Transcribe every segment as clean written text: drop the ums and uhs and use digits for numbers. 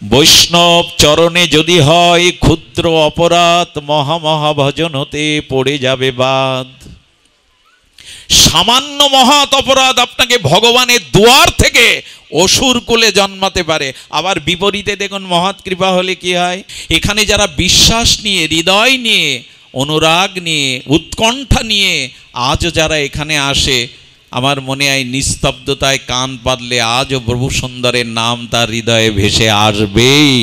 বৈষ্ণব চরণে যদি হয় ক্ষুদ্র অপরাধ, মহা ভজন হতে পড়ে যাবে বাদ। সামান্য মহৎ অপরাধ আপনাকে ভগবানের দুয়ার থেকে অসুর কুলে জন্মাতে পারে। আবার বিপরীতে দেখুন মহৎ কৃপা হলে কি হয়, এখানে যারা বিশ্বাস নিয়ে, হৃদয় নিয়ে, অনুরাগ নিয়ে, উৎকণ্ঠা নিয়ে আজও যারা এখানে আসে, আমার মনে হয় নিস্তব্ধতায় কান পাতলে আজও প্রভু সুন্দরের নাম তার হৃদয়ে ভেসে আসবেই।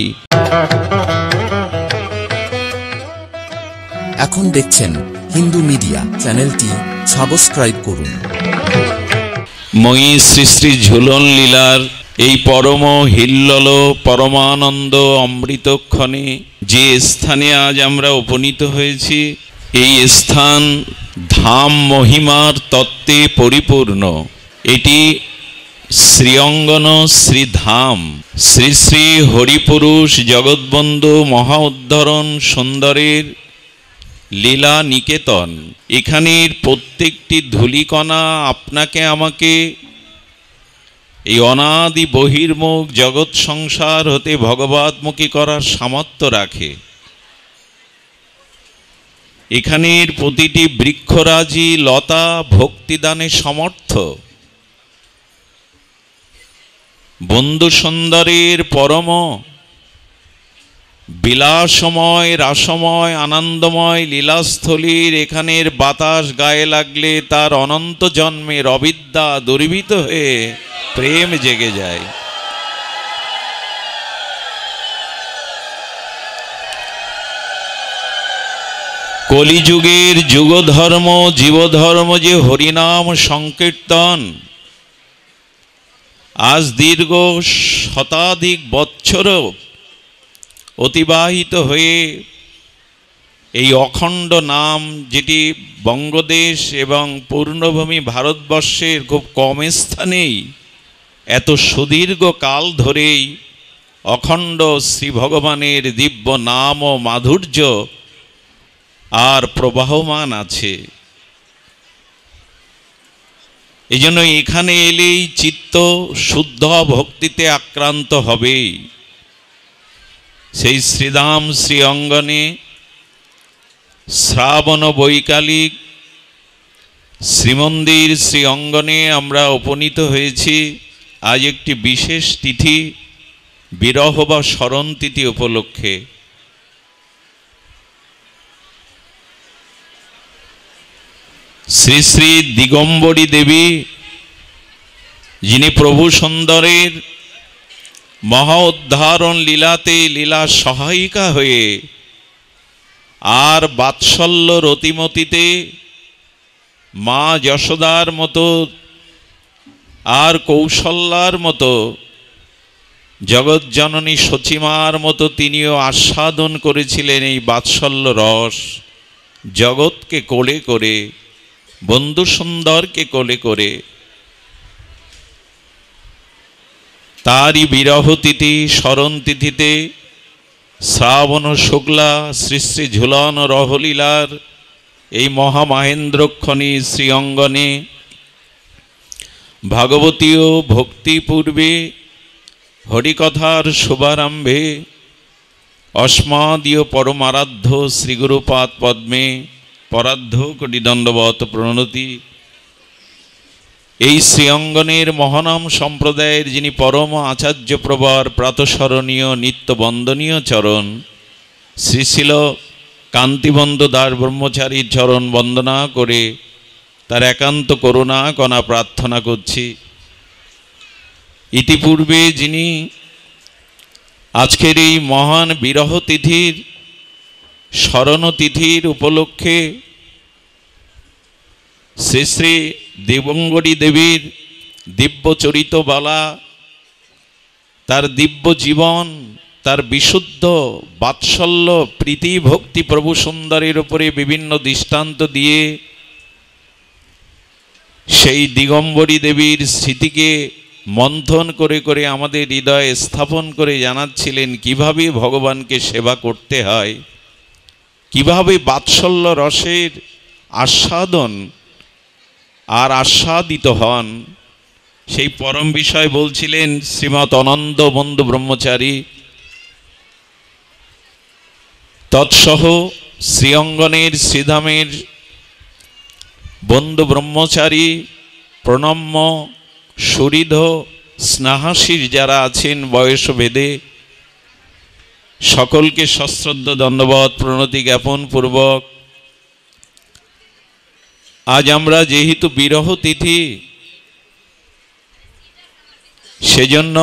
এখন দেখছেন হিন্দু মিডিয়া চ্যানেলটি সাবস্ক্রাইব করুন। মই শ্রী শ্রী ঝুলন লীলার এই পরম হিল্লোল পরমানন্দ অমৃতক্ষণে যে স্থানে আজ আমরা উপনীত হয়েছি, এই স্থান ধাম মহিমার তত্ত্বে পরিপূর্ণ। এটি শ্রীঅঙ্গন শ্রীধাম শ্রী শ্রী হরিপুরুষ জগৎবন্ধু মহা উদ্ধরণ সুন্দরের লীলা নিকেতন। এখানের প্রত্যেকটি ধূলিকণা আপনাকে আমাকে এই অনাদি বহির্মুখ জগৎ সংসার হতে ভগবতমুখী করার সামর্থ্য রাখে। এখানের প্রতিটি বৃক্ষরাজি লতা ভক্তিদানে সমর্থ। বন্ধু সুন্দরের পরম বিলাসময় রাসময় আনন্দময় লীলাস্থলীর এখানের বাতাস গায়ে লাগলে তার অনন্ত জন্মের অবিদ্যা দুর্বৃত হয়ে প্রেম জেগে যায়। কলিযুগের যুগধর্ম জীবধর্ম যে হরিনাম সংকীর্তন আজ দীর্ঘ শতাধিক বৎসর অতিবাহিত হয়ে এই অখণ্ড নাম, যেটি বঙ্গদেশ এবং পূর্ণভূমি ভারতবর্ষের খুব কম স্থানেই এত সুদীর্ঘ কাল ধরেই অখণ্ড শ্রী ভগবানের দিব্য নাম ও মাধুর্য আর প্রবাহমান আছে। এই জন্য এখানে এলেই চিত্ত শুদ্ধ ভক্তিতে আক্রান্ত হবেই। সেই শ্রীধাম শ্রী অঙ্গনে শ্রাবণ বৈকালিক শ্রীমন্দির শ্রী অঙ্গনে আমরা উপনীত হয়েছি। আজ একটি বিশেষ তিথি, বিরহ বা স্মরণ তিথি উপলক্ষে। শ্রী শ্রী দিগম্বরী দেবী, যিনি প্রভু সুন্দরের মহা উদ্ধারণ লীলাতে লীলা সহায়িকা হয়ে আর বাৎসল্য রতিমতিতে মা যশোদার মতো আর কৌশল্যার মতো জগৎজননী সচিমার মতো তিনিও আস্বাদন করেছিলেন এই বাৎসল্য রস। জগৎকে কোলে করে, বন্ধু সুন্দরকে কোলে করে। তারই বিরহ তিথি স্মরণ তিথিতে শ্রাবণ শুক্লা শ্রী শ্রী ঝুলন রহলীলার এই মহামহেন্দ্রক্ষণী শ্রী অঙ্গনে ভাগবতীয় ভক্তি পূর্বে হরিকথার শুভারম্ভে অস্মাদীয় পরমারাধ্য শ্রীগুরুপাদ পদ্মে পরাধ্য কোটি দণ্ডবত প্রণতি। এই শ্রীঅঙ্গনের মহানাম সম্প্রদায়ের যিনি পরম আচার্য প্রবর প্রাতঃস্মরণীয় নিত্য বন্দনীয় চরণ শ্রীশিল কান্তিবন্ধ দাস ব্রহ্মচারীর চরণ বন্দনা করে তার একান্ত করুণা কণা প্রার্থনা করছি। ইতিপূর্বে যিনি আজকের এই মহান বিরহ তিথির স্মরণ তিথির উপলক্ষে শ্রী শ্রী দিগম্বরী দেবীর দিব্য চরিতবালা, তার দিব্য জীবন, তার বিশুদ্ধ বাৎসল্য প্রীতি ভক্তি প্রভু সুন্দরের উপরে বিভিন্ন দৃষ্টান্ত দিয়ে সেই দিগম্বরী দেবীর স্মৃতিকে মন্থন করে করে আমাদের হৃদয়ে স্থাপন করে জানাচ্ছিলেন কিভাবে ভগবানকে সেবা করতে হয়, কিভাবে বাৎসল্য রসের আস্বাদন আর আস্বাদিত হন। সেই পরম বিষয় বলছিলেন শ্রীমৎ অনন্ত বন্ধু ব্রহ্মচারী তৎসহ শ্রীঅঙ্গনের শ্রীধামের বন্ধু ব্রহ্মচারী প্রণম্য সুহৃদ স্নেহাশীর যারা আছেন বয়স ভেদে, সকলকে সশ্রদ্ধ দণ্ডবৎ প্রণতি জ্ঞাপন পূর্বক আজ আমরা যেহেতু বিরহ তিথি, সেজন্য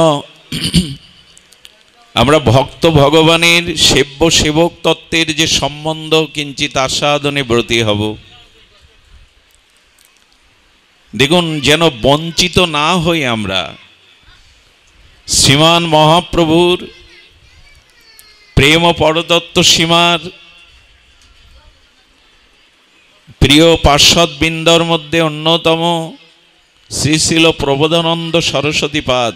আমরা ভক্ত ভগবানের সেব্য সেবক তত্ত্বের যে সম্বন্ধ কিঞ্চিত আস্বাদনে ব্রতী হব। দেখুন, যেন বঞ্চিত না হই আমরা শ্রীমান মহাপ্রভুর প্রেম পরতত্ত্ব সীমার প্রিয় পার্শ্বদবৃন্দর মধ্যে অন্যতম শ্রী শ্রীল প্রবোধানন্দ সরস্বতীপাদ,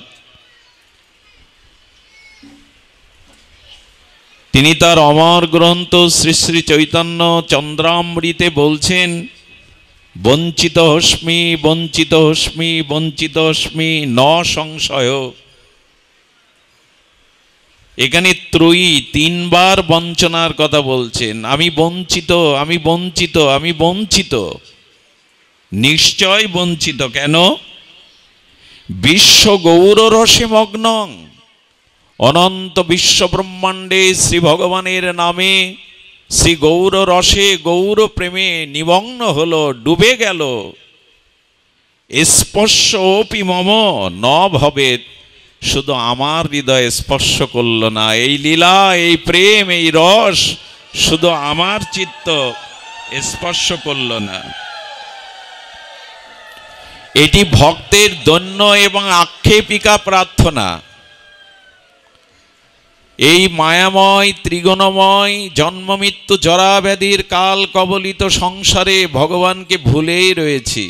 তিনি তার অমর গ্রন্থ শ্রী শ্রী চৈতন্য চন্দ্রামৃতে বলছেন, বঞ্চিত হস্মি বঞ্চিত হস্মি বঞ্চিত হস্মি ন সংশয়। এখানে ত্রয়ী তিনবার বঞ্চনার কথা বলছেন। আমি বঞ্চিত, আমি বঞ্চিত, আমি বঞ্চিত, নিশ্চয় বঞ্চিত। কেন? বিশ্ব গৌর রসে মগ্নং, অনন্ত বিশ্ব ব্রহ্মাণ্ডে শ্রী ভগবানের নামে শ্রী গৌর রসে গৌর প্রেমে নিমগ্ন হলো, ডুবে গেল। স্পর্শ অপি মম ন ভবেৎ, শুধু আমার হৃদয়ে স্পর্শ করল না। এই লীলা, এই প্রেম, এই রস শুধু আমার চিত্ত স্পর্শ করল না। এটি ভক্তের দৈন্য এবং আক্ষেপিকা প্রার্থনা। এই মায়াময় ত্রিগুণময় জন্ম মৃত্যু জরা ব্যাধির কাল কবলিত সংসারে ভগবানকে ভুলেই রয়েছি।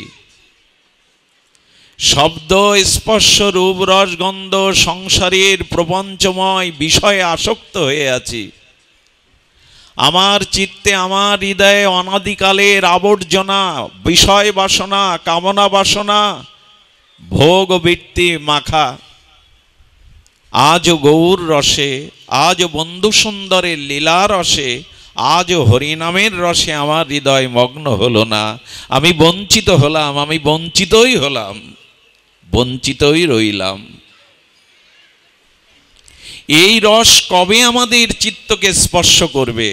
শব্দ স্পর্শ রূপ রস গন্ধ সংসারের প্রপঞ্চময় বিষয়ে আসক্ত হয়ে আছি। আমার চিত্তে আমার হৃদয়ে অনাদিকালের আবর্জনা, বিষয় বাসনা, কামনা বাসনা, ভোগ বৃত্তি মাখা। আজ গৌর রসে, আজ বন্ধু সুন্দরের লীলা রসে, আজ হরিনামের রসে আমার হৃদয় মগ্ন হলো না। আমি বঞ্চিত হলাম, আমি বঞ্চিতই হলাম, বঞ্চিতই রইলাম। এই রস কবে আমাদের চিত্তকে স্পর্শ করবে?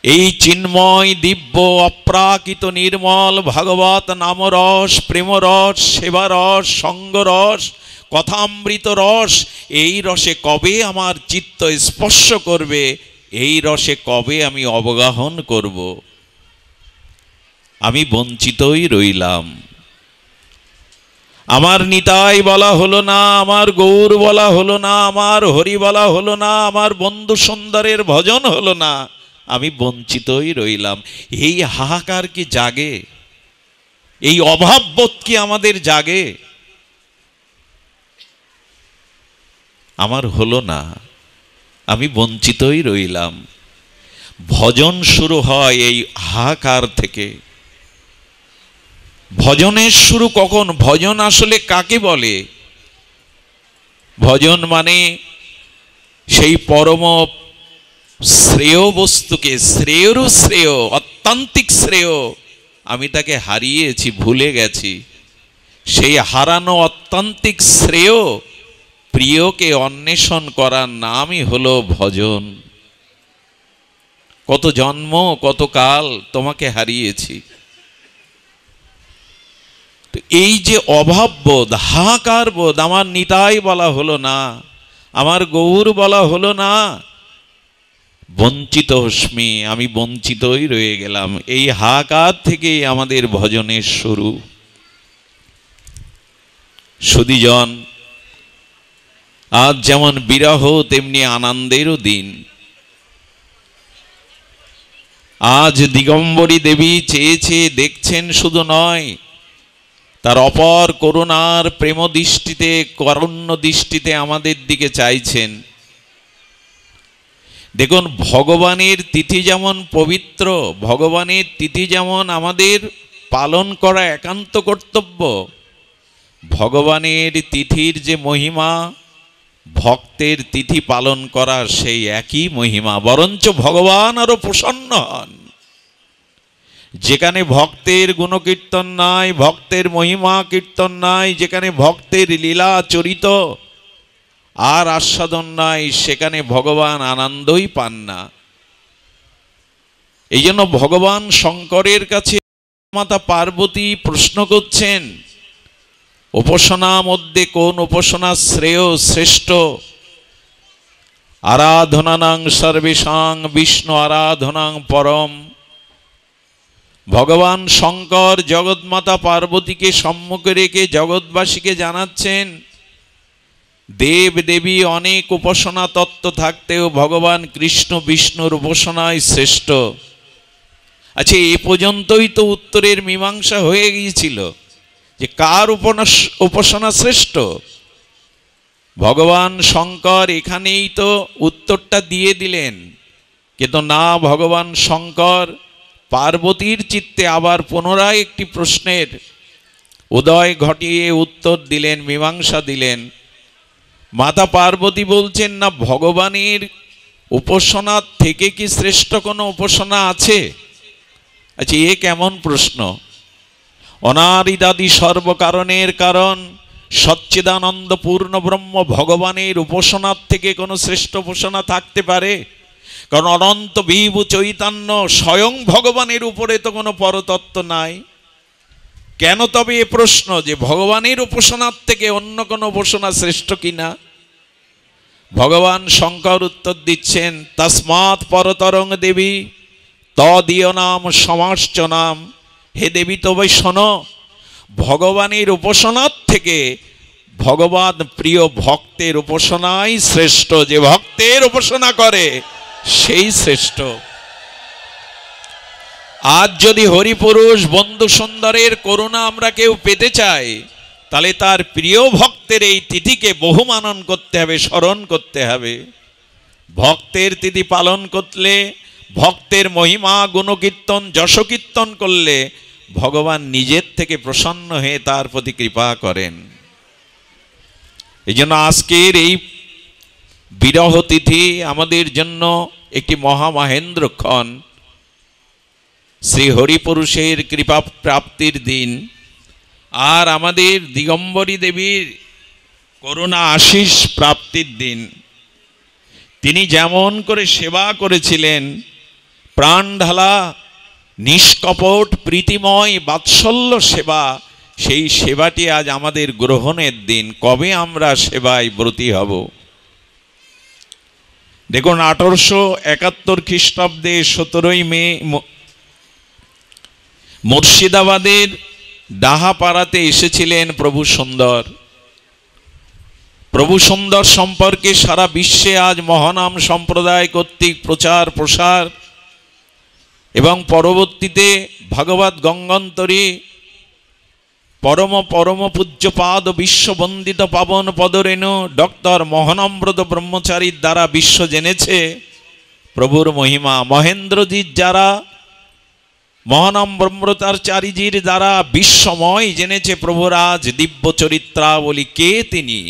এই চিন্ময় দিব্য অপ্রাকৃত নির্মল ভাগবত নামরস, প্রেমরস, সেবারস, সঙ্গরস, কথামৃত রস, এই রসে কবে আমার চিত্ত স্পর্শ করবে? এই রসে কবে আমি অবগাহন করব? আমি বঞ্চিতই রইলাম। আমার নিতাই বলা হলো না, আমার গৌর বলা হলো না, আমার হরি বলা হলো না, আমার বন্ধু সুন্দরের ভজন হলো না, আমি বঞ্চিতই রইলাম। এই হাহাকার কি জাগে? এই অভাববোধ কি আমাদের জাগে? আমার হলো না, আমি বঞ্চিতই রইলাম। ভজন শুরু হয় এই হাহাকার থেকে। ভজনের শুরু কখন? ভজন আসলে কাকে বলে? ভজন মানে সেই পরম শ্রেয় বস্তুকে, শ্রেয়রও শ্রেয়, অত্যান্তিক শ্রেয়, আমি তাকে হারিয়েছি, ভুলে গেছি। সেই হারানো অত্যান্তিক শ্রেয় প্রিয়কে অন্বেষণ করার নামই হলো ভজন। কত জন্ম, কত কাল তোমাকে হারিয়েছি। তো এই যে অভাববোধ, হাহাকার বোধ, আমার নিতাই বলা হলো না, আমার গৌর বলা হলো না, বঞ্চিত হস্মি, আমি বঞ্চিতই রয়ে গেলাম। এই হাহাকার থেকেই আমাদের ভজনের শুরু। সুধীজন, আজ যেমন বিরহ তেমনি আনন্দেরও দিন। আজ দিগম্বরী দেবী চেয়েছে দেখছেন, শুধু নয়, তার অপর করুণার প্রেম দৃষ্টিতে, কারুণ্য দৃষ্টিতে আমাদের দিকে চাইছেন। দেখুন, ভগবানের তিথি যেমন পবিত্র, ভগবানের তিথি যেমন আমাদের পালন করা একান্ত কর্তব্য, ভগবানের তিথির যে মহিমা, ভক্তের তিথি পালন করার সেই একই মহিমা, বরঞ্চ ভগবান আরো প্রসন্ন হন। যেখানে ভক্তের গুণকীর্তন নাই, ভক্তের মহিমা কীর্তন নাই, যেখানে ভক্তের লীলা চরিত আর আস্বাদন নাই, সেখানে ভগবান আনন্দই পান না। এই জন্য ভগবান শঙ্করের কাছে মাতা পার্বতী প্রশ্ন করছেন, উপাসনা মধ্যে কোন উপাসনা শ্রেয় শ্রেষ্ঠ? আরাধনানাং সর্বেষাং বিষ্ণু আরাধনাং পরম। ভগবান শঙ্কর জগৎমাতা পার্বতীকে সম্মুখে রেখে জগৎবাসীকে জানাচ্ছেন, দেব দেবী অনেক উপাসনা তত্ত্ব থাকতেও ভগবান কৃষ্ণ বিষ্ণুর উপাসনাই শ্রেষ্ঠ। আচ্ছা, এ পর্যন্তই তো উত্তরের মীমাংসা হয়ে গিয়েছিল যে কার উপাসনা শ্রেষ্ঠ। ভগবান শঙ্কর এখানেই তো উত্তরটা দিয়ে দিলেন, কিন্তু না, ভগবান শঙ্কর পার্বতীর চিত্তে আবার পুনরায় একটি প্রশ্নের উদয় ঘটিয়ে উত্তর দিলেন, মীমাংসা দিলেন। মাতা পার্বতী বলছেন, না, ভগবানের উপাসনার থেকে কি শ্রেষ্ঠ কোনো উপাসনা আছে? আচ্ছা, এ কেমন প্রশ্ন? অনাদিদাদি সর্বকারণের কারণ সচ্চিদানন্দ পূর্ণ ব্রহ্ম ভগবানের উপাসনার থেকে কোনো শ্রেষ্ঠ উপাসনা থাকতে পারে? কারণ অনন্ত বিভু চৈতন্য স্বয়ং ভগবানের উপরে তো কোনো পরতত্ত্ব নাই। কেন তবে এ প্রশ্ন যে ভগবানের উপাসনার থেকে অন্য কোনো উপাসনা শ্রেষ্ঠ কিনা? ভগবান শঙ্কর উত্তর দিচ্ছেন, তস্মাৎ পরতরং দেবী তদীয় নাম সমাশ্চ নাম। হে দেবী, তবে শোনো, ভগবানের উপাসনার থেকে ভগবান প্রিয় ভক্তের উপাসনাই শ্রেষ্ঠ। যে ভক্তের উপাসনা করে সেই শ্রেষ্ঠ। আজ যদি হরিপুরুষ বন্ধু সুন্দরের করুণা আমরা কেউ পেতে চাই, তাহলে তার প্রিয় ভক্তের এই তিথিকে বহুমানন করতে হবে, স্মরণ করতে হবে। ভক্তের তিথি পালন করলে, ভক্তের মহিমা গুণকীর্তন যশকীর্তন করলে ভগবান নিজের থেকে প্রসন্ন হয়ে তার প্রতি কৃপা করেন। এই জন্য আজকের এই বিরহ তিথি আমাদের জন্য একটি মহামহেন্দ্রক্ষণ, শ্রী হরিপুরুষের কৃপা প্রাপ্তির দিন, আর আমাদের দিগম্বরী দেবীর করুণা আশিস প্রাপ্তির দিন। তিনি যেমন করে সেবা করেছিলেন, প্রাণ ঢালা নিষ্কপট প্রীতিময় বাৎসল্য সেবা, সেই সেবাটি আজ আমাদের গ্রহণের দিন। কবে আমরা সেবায় ব্রতী হব? দেখুন, 1871 খ্রিস্টাব্দে 17 মে মুর্শিদাবাদের ডাহাপাড়াতে এসেছিলেন প্রভু সুন্দর। প্রভু সুন্দর সম্পর্কে সারা বিশ্বে আজ মহানাম সম্প্রদায় কর্তৃক প্রচার প্রসার এবং পরবর্তীতে ভাগবত গঙ্গান্তরী পরম পরম পূজ্যপাদ বিশ্ববন্দিত পাবন পদরেণু ডক্টর মহানম্রত ব্রহ্মচারীর দ্বারা বিশ্ব জেনেছে প্রভুর মহিমা। মহেন্দ্রজির যারা মহানাম ব্রহ্মচারীজির দ্বারা বিশ্বময় জেনেছে প্রভুর আজ দিব্য চরিত্রাবলী। কে তিনি?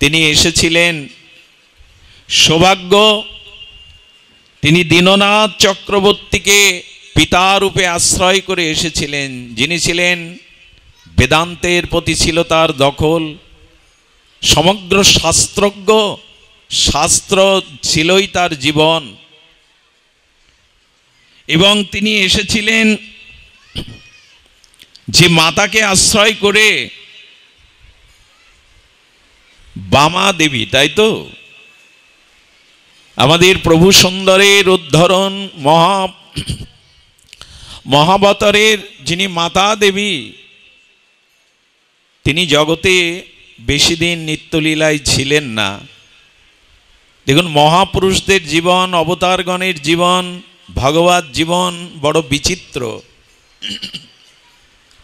তিনি এসেছিলেন, সৌভাগ্য, তিনি দীননাথ চক্রবর্তীকে পিতারূপে আশ্রয় করে এসেছিলেন, যিনি ছিলেন বেদান্তের প্রতি ছিল তার দখল, সমগ্র শাস্ত্রজ্ঞ, শাস্ত্র ছিলই তার জীবন। এবং তিনি এসেছিলেন যে মাতাকে আশ্রয় করে, বামা দেবী, তাই তো? আমাদের প্রভু সুন্দরের উদ্ধরণ মহাবতারের যিনি মাতা দেবী, তিনি জগতে বেশি দিন নিত্যলীলায় ছিলেন না। দেখুন, মহাপুরুষদের জীবন, অবতারগণের জীবন, ভগবত জীবন বড় বিচিত্র।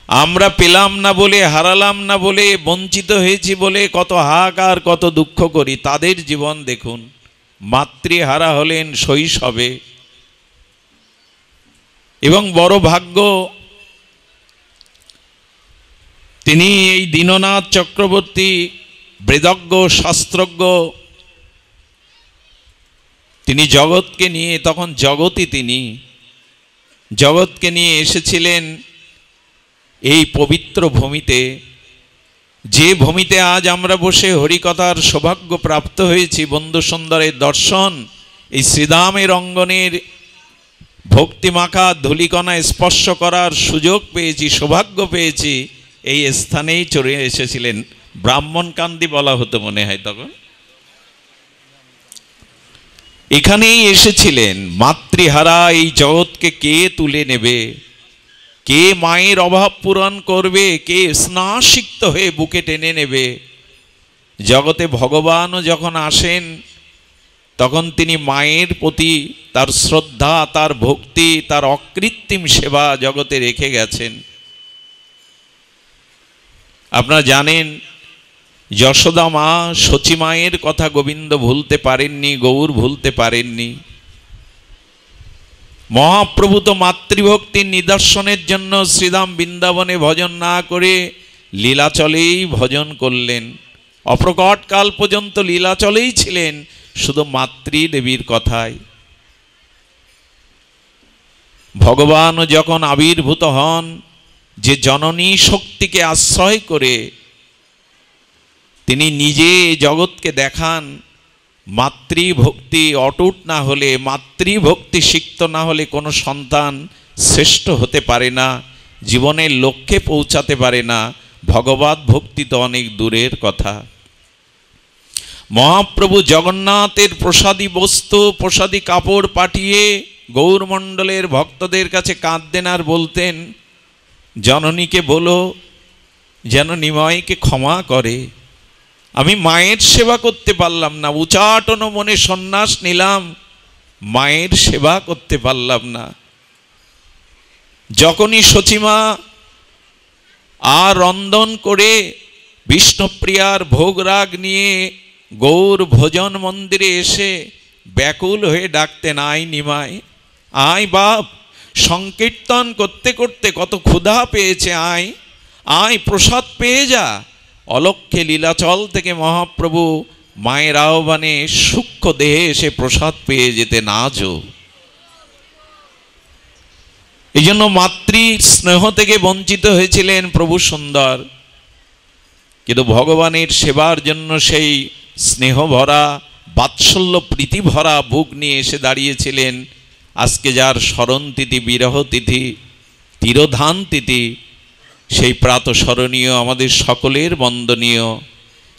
আমরা পেলাম না বলে, হারালাম না বলে, বঞ্চিত হয়েছি বলে কত হাহাকার, কত দুঃখ করি। তাদের জীবন দেখুন, মাতৃহারা হলেন শৈশবে, এবং বড় ভাগ্য তিনি এই দীননাথ চক্রবর্তী বেদজ্ঞ শাস্ত্রজ্ঞ, তিনি জগৎকে নিয়ে, তখন জগতই তিনি, জগৎকে নিয়ে এসেছিলেন এই পবিত্র ভূমিতে, যে ভূমিতে আজ আমরা বসে হরিকথার সৌভাগ্য প্রাপ্ত হয়েছি, বন্ধু সুন্দরের দর্শন, এই শ্রীধামের অঙ্গনের ভক্তিমাখা ধূলিকণা স্পর্শ করার সুযোগ পেয়েছি, সৌভাগ্য পেয়েছি। এই স্থানেই চলে এসেছিলেন, ব্রাহ্মণকান্দি বলা হতো মনে হয় তখন। এখানেই এসেছিলেন। মাতৃহারা এই জগৎকে কে তুলে নেবে, কে মায়ের অভাব পূরণ করবে, কে স্নাসিক্ত হয়ে বুকে টেনে নেবে। জগতে ভগবানও যখন আসেন তখন তিনি মায়ের প্রতি তার শ্রদ্ধা, তার ভক্তি, তার অকৃত্রিম সেবা জগতে রেখে গেছেন। আপনারা জানেন যশোদা মা, সচী মায়ের কথা গোবিন্দ ভুলতে পারেননি, গৌর ভুলতে পারেননি। মহাপ্রভু তো মাতৃভক্তির নিদর্শনের জন্য শ্রীধাম বৃন্দাবনে ভজন না করে লীলাচলেই ভজন করলেন। অপ্রকট কাল পর্যন্ত লীলাচলেই ছিলেন, শুধু মাতৃদেবীর কথায়। ভগবানও যখন আবির্ভূত হন, যে জননী শক্তিকে আশ্রয় করে তিনি নিজে জগৎকে দেখান, মাতৃভক্তি অটুট না হলে, মাতৃভক্তি সিক্ত না হলে কোনো সন্তান শ্রেষ্ঠ হতে পারে না, জীবনের লক্ষ্যে পৌঁছাতে পারে না। ভগবত ভক্তি তো অনেক দূরের কথা। মহাপ্রভু জগন্নাথের প্রসাদী বস্তু, প্রসাদী কাপড় পাঠিয়ে গৌরমণ্ডলের ভক্তদের কাছে কাঁদতেন আর বলতেন, জননীকে বলো যেন নিমাইকে ক্ষমা করে। আমি মায়ের সেবা করতে পারলাম না, উচাটন মনে সন্ন্যাস নিলাম, মায়ের সেবা করতে পারলাম না। যখনই সচিমা আর রন্ধন করে বিষ্ণুপ্রিয়ার ভোগরাগ নিয়ে গৌর ভোজন মন্দিরে এসে ব্যাকুল হয়ে ডাকতেন, আয় নিমাই, আয় বাপ, সংকীর্তন করতে করতে কত ক্ষুধা পেয়েছে, আয় আয় প্রসাদ পেয়ে যা। অলক্ষ্যে লীলাচল থেকে মহাপ্রভু মায়ের আহ্বানে সূক্ষ্ম দেহে এসে প্রসাদ পেয়ে যেতেন আজও। এই জন্য মাতৃ স্নেহ থেকে বঞ্চিত হয়েছিলেন প্রভু সুন্দর, কিন্তু ভগবানের সেবার জন্য সেই স্নেহ ভরা, বাৎসল্য প্রীতি ভরা বুক নিয়ে এসে দাঁড়িয়েছিলেন। আজকে যার স্মরণ তিথি, বিরহ তিথি, তিরোধান তিথি, সেই প্রাতঃস্মরণীয়, আমাদের সকলের বন্দনীয়,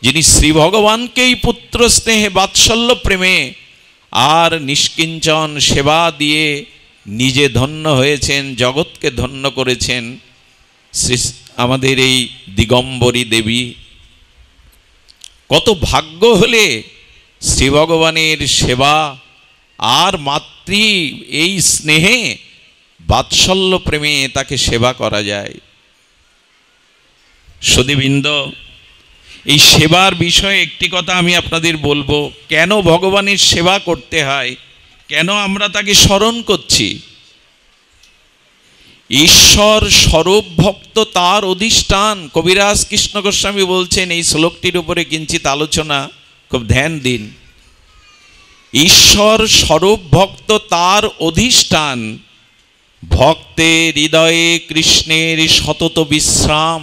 যিনি শ্রী ভগবানকেই পুত্র স্নেহে, বাৎসল্য প্রেমে আর নিষ্কিঞ্চন সেবা দিয়ে নিজে ধন্য হয়েছেন, জগৎকে ধন্য করেছেন, আমাদের এই দিগম্বরী দেবী। কত ভাগ্য হলে শ্রী ভগবানের সেবা আর মাতৃ এই স্নেহে, বাৎসল্য প্রেমে তাকে সেবা করা যায়। সুধীবৃন্দ, এই সেবার বিষয়ে একটি কথা আমি আপনাদের বলবো, কেন ভগবানের সেবা করতে হয়, কেন আমরা তাকে স্মরণ করছি। ঈশ্বর স্বরূপ ভক্ত তার অধিষ্ঠান। কবিরাজ কৃষ্ণ গোস্বামী বলছেন, এই শ্লোকটির উপরে কিঞ্চিত আলোচনা, খুব ধ্যান দিন। ঈশ্বর স্বরূপ ভক্ত তার অধিষ্ঠান, ভক্তের হৃদয়ে কৃষ্ণের সতত বিশ্রাম।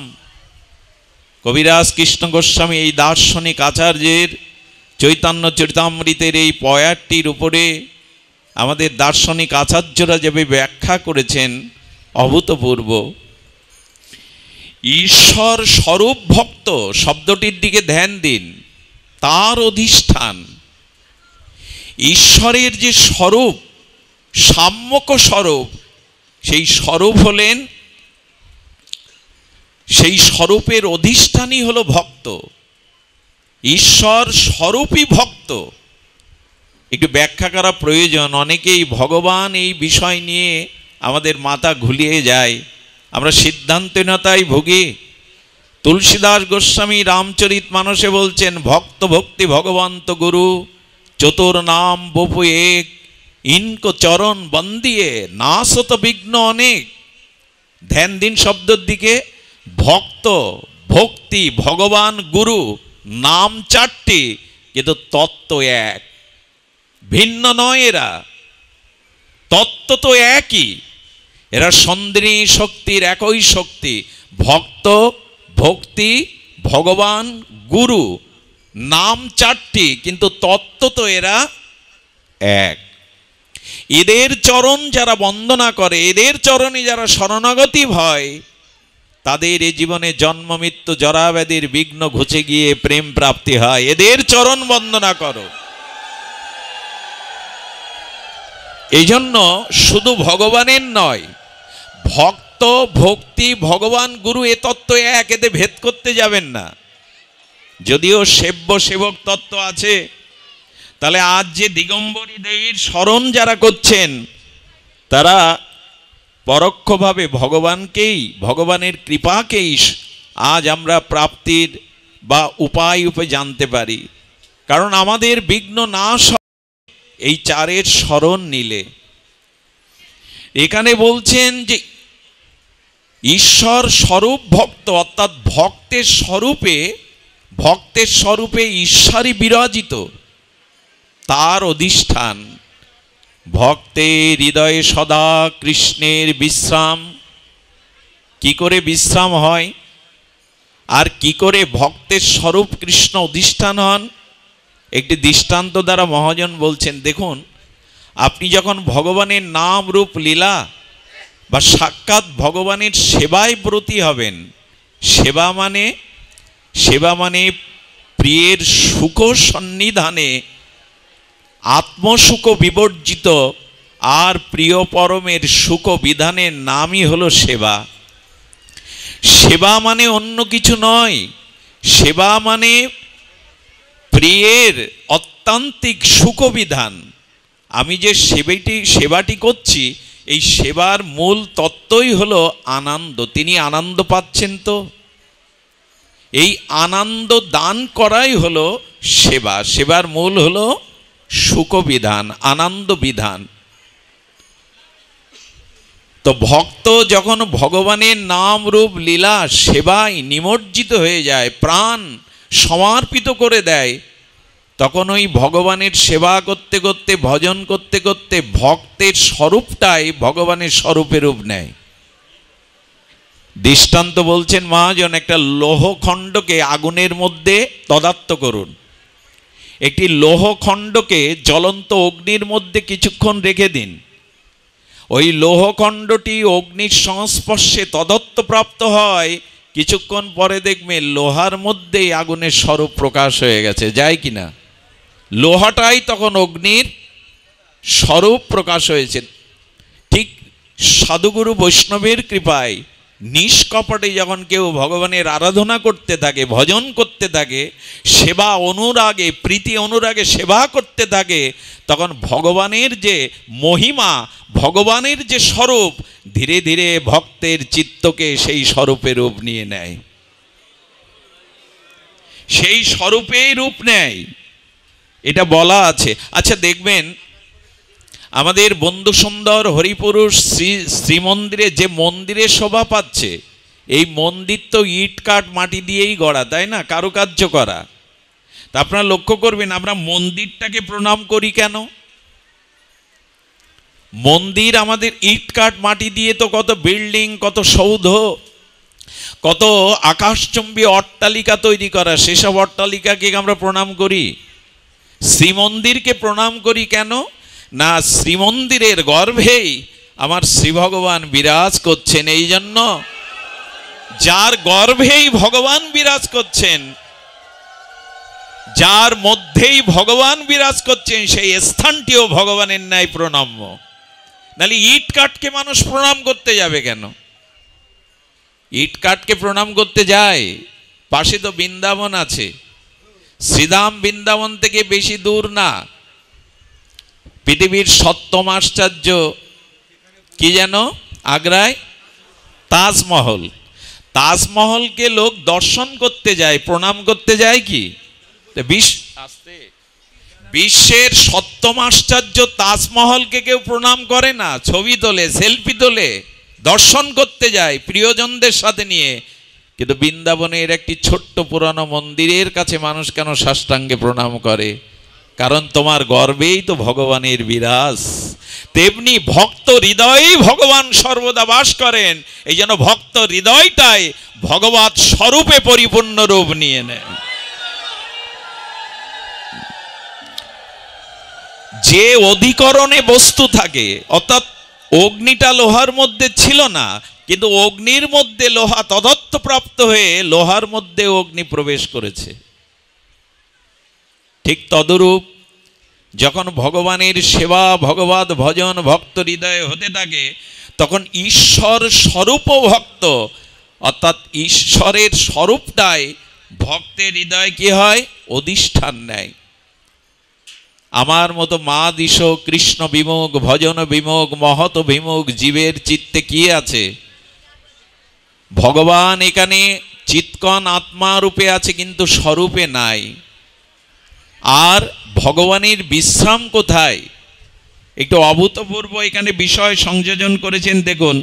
কবিরাজ কৃষ্ণ গোস্বামী এই দার্শনিক আচার্যের চৈতন্য চরিতামৃতের এই পয়ারটির উপরে আমাদের দার্শনিক আচার্যরা যেভাবে ব্যাখ্যা করেছেন, অভূতপূর্ব। ঈশ্বর স্বরূপ ভক্ত শব্দটির দিকে ধ্যান দিন, তার অধিষ্ঠান। ঈশ্বরের যে স্বরূপ, সাম্যক স্বরূপ, সেই স্বরূপ হলেন, সেই স্বরূপের অধিষ্ঠানই হলো ভক্ত। ঈশ্বর স্বরূপই ভক্ত। একটু ব্যাখ্যা করা প্রয়োজন। অনেকেই ভগবান এই বিষয় নিয়ে আমাদের মাথা ঘুলিয়ে যায়, আমরা সিদ্ধান্তহীনতায় ভুগি। তুলসীদাস গোস্বামী রামচরিত মানসে বলছেন, ভক্ত ভক্তি ভগবন্ত গুরু, চতুর নাম বপু এক, ইনকো চরণ বন্দিয়ে নাশত বিঘ্ন অনেক। ধ্যান দিন শব্দের দিকে। ভক্ত, ভক্তি, ভগবান, গুরু, নাম চারটি কিন্তু তত্ত্ব এক, ভিন্ন নয়। এরা তত্ত্ব তো একই, এরা সন্দিনী শক্তির একই শক্তি। ভক্ত, ভক্তি, ভগবান, গুরু, নাম চারটি কিন্তু তত্ত্ব তো এরা এক। এদের চরণ যারা বন্দনা করে, এদের চরণে যারা শরণাগতি হয়, তাদের এই জীবনে জন্ম মৃত্যু জরাব্যাধির বিঘ্ন ঘুচে গিয়ে প্রেম প্রাপ্তি হয়। এদের চরণ বন্দনা করো। এই জন্য শুধু ভগবানের নয়, ভক্ত, ভক্তি, ভগবান, গুরু এ তত্ত্ব এক, এতে ভেদ করতে যাবেন না। যদিও সেব্য সেবক তত্ত্ব আছে, তাহলে আজ যে দিগম্বরী দেবীর স্মরণ যারা করছেন, তারা পরোক্ষভাবে ভগবানকেই, ভগবানের কৃপাকেই আজ আমরা প্রাপ্তির বা উপায় জানতে পারি। কারণ আমাদের বিঘ্ন নাশ এই চারের স্মরণ নিলে। এখানে বলছেন যে ঈশ্বর স্বরূপ ভক্ত, অর্থাৎ ভক্তের স্বরূপে ঈশ্বরই বিরাজিত, তার অধিষ্ঠান। ভক্তের হৃদয়ে সদা কৃষ্ণের বিশ্রাম। কি করে বিশ্রাম হয় আর কি করে ভক্তের স্বরূপ কৃষ্ণ অধিষ্ঠান হন, একটি দৃষ্টান্ত দ্বারা মহাজন বলছেন। দেখুন, আপনি যখন ভগবানের নাম রূপ লীলা বা সাক্ষাৎ ভগবানের সেবায় ব্রতী হবেন, সেবা মানে প্রিয়ের সুখ সন্নিধানে আত্মসুখ বিবর্জিত আর প্রিয় পরমের সুখ বিধানের নামই হলো সেবা। সেবা মানে অন্য কিছু নয়, সেবা মানে প্রিয়ের অত্যান্তিক সুখ বিধান। আমি যে সেবাটি করছি, এই সেবার মূল তত্ত্বই হলো আনন্দ। তিনি আনন্দ পাচ্ছেন, তো এই আনন্দ দান করাই হলো সেবা। সেবার মূল হলো সুখ বিধান, আনন্দ বিধান। তো ভক্ত যখন ভগবানের নাম রূপ লীলা সেবায় নিমজ্জিত হয়ে যায়, প্রাণ সমর্পিত করে দেয়, তখন ওই ভগবানের সেবা করতে করতে, ভজন করতে করতে ভক্তের স্বরূপটাই ভগবানের স্বরূপে রূপ নেয়। দৃষ্টান্ত বলছেন মহাজন, একটা লৌহখণ্ডকে আগুনের মধ্যে তদাত্ম করুন। একটি লৌহখণ্ডকে জ্বলন্ত অগ্নির মধ্যে কিছুক্ষণ রেখে দিন। ওই লৌহখণ্ডটি অগ্নির সংস্পর্শে তদত্তপ্রাপ্ত হয়, কিছুক্ষণ পরে দেখবে লোহার মধ্যেই আগুনের স্বরূপ প্রকাশ হয়ে গেছে, যায় কিনা? লোহাটাই তখন অগ্নির স্বরূপ প্রকাশ হয়েছে। ঠিক সাধুগুরু বৈষ্ণবের কৃপায় নিষ্কপটে যখন কেউ ভগবানের আরাধনা করতে থাকে, ভজন করতে থাকে, সেবা অনুরাগে, প্রীতি অনুরাগে সেবা করতে থাকে, তখন ভগবানের যে মহিমা, ভগবানের যে স্বরূপ ধীরে ধীরে ভক্তের চিত্তকে সেই স্বরূপে রূপ নিয়ে নেয়, সেই স্বরূপেই রূপ নেয়, এটা বলা আছে। আচ্ছা দেখবেন, আমাদের বন্ধু সুন্দর হরিপুরুষ শ্রীমন্দিরে যে মন্দিরে শোভা পাচ্ছে, এই মন্দির তো ইট কাঠ মাটি দিয়েই গড়া, তাই না? কারুকার্য করা। তা আপনারা লক্ষ্য করবেন, আমরা মন্দিরটাকে প্রণাম করি কেন? মন্দির আমাদের ইট কাঠ মাটি দিয়ে তো কত বিল্ডিং, কত সৌধ, কত আকাশচুম্বী অট্টালিকা তৈরি করা, সেসব অট্টালিকাকে আমরা প্রণাম করি। শ্রীমন্দিরকে প্রণাম করি কেন? না, শ্রীমন্দিরের গর্ভেই আমার শ্রী ভগবান বিরাজ করছেন। এই জন্য যার গর্ভেই ভগবান বিরাজ করছেন, যার মধ্যেই ভগবান বিরাজ করছেন, সেই স্থানটিও ভগবানের ন্যায় প্রণাম্য। নাহলে ইট কাঠকে মানুষ প্রণাম করতে যাবে কেন? ইট কাঠকে প্রণাম করতে যায়, পাশে তো বৃন্দাবন আছে। শ্রীধাম বৃন্দাবন থেকে বেশি দূর না। পৃথিবীর সপ্তম আশ্চর্য কি যেন আগ্রায়? তাজমহল। তাজমহলকে লোক দর্শন করতে যায়, প্রণাম করতে যায় কি? বিশ্বের সপ্তম আশ্চর্য তাজমহলকে কেউ প্রণাম করে না, ছবি তোলে, সেলফি তোলে, দর্শন করতে যায় প্রিয়জনদের সাথে নিয়ে। কিন্তু বৃন্দাবনের একটি ছোট্ট পুরানো মন্দিরের কাছে মানুষ কেন সাষ্টাঙ্গে প্রণাম করে? কারণ তোমার গর্বেই তো ভগবানের বিরাজ। তেমনি ভক্ত হৃদয়ে ভগবান সর্বদা বাস করেন, এই জন্য ভক্ত হৃদয়টাই ভগবৎ স্বরূপে পরিপূর্ণ রূপ নিয়ে নেন। যে অধিকরণে বস্তু থাকে, অর্থাৎ অগ্নিটা লোহার মধ্যে ছিল না, কিন্তু অগ্নির মধ্যে লোহা তদত্ত প্রাপ্ত হয়ে লোহার মধ্যে অগ্নি প্রবেশ করেছে। ঠিক তদরূপ যখন ভগবানের সেবা, ভগবত ভজন ভক্ত হৃদয়ে হতে থাকে, তখন ঈশ্বর স্বরূপ ভক্ত, অর্থাৎ ঈশ্বরের স্বরূপটাই ভক্তের হৃদয় কি হয়? অধিষ্ঠান নেয়। আমার মতো মা দিশ কৃষ্ণ বিমুখ, ভজন বিমুখ, মহৎ বিমুখ জীবের চিত্তে কি আছে? ভগবান এখানে চিৎকন আত্মা রূপে আছে, কিন্তু স্বরূপে নাই। আর ভগবানের বিশ্রাম কোথায়? একটু অভূতপূর্ব এখানে বিষয় সংযোজন করেছেন। দেখুন,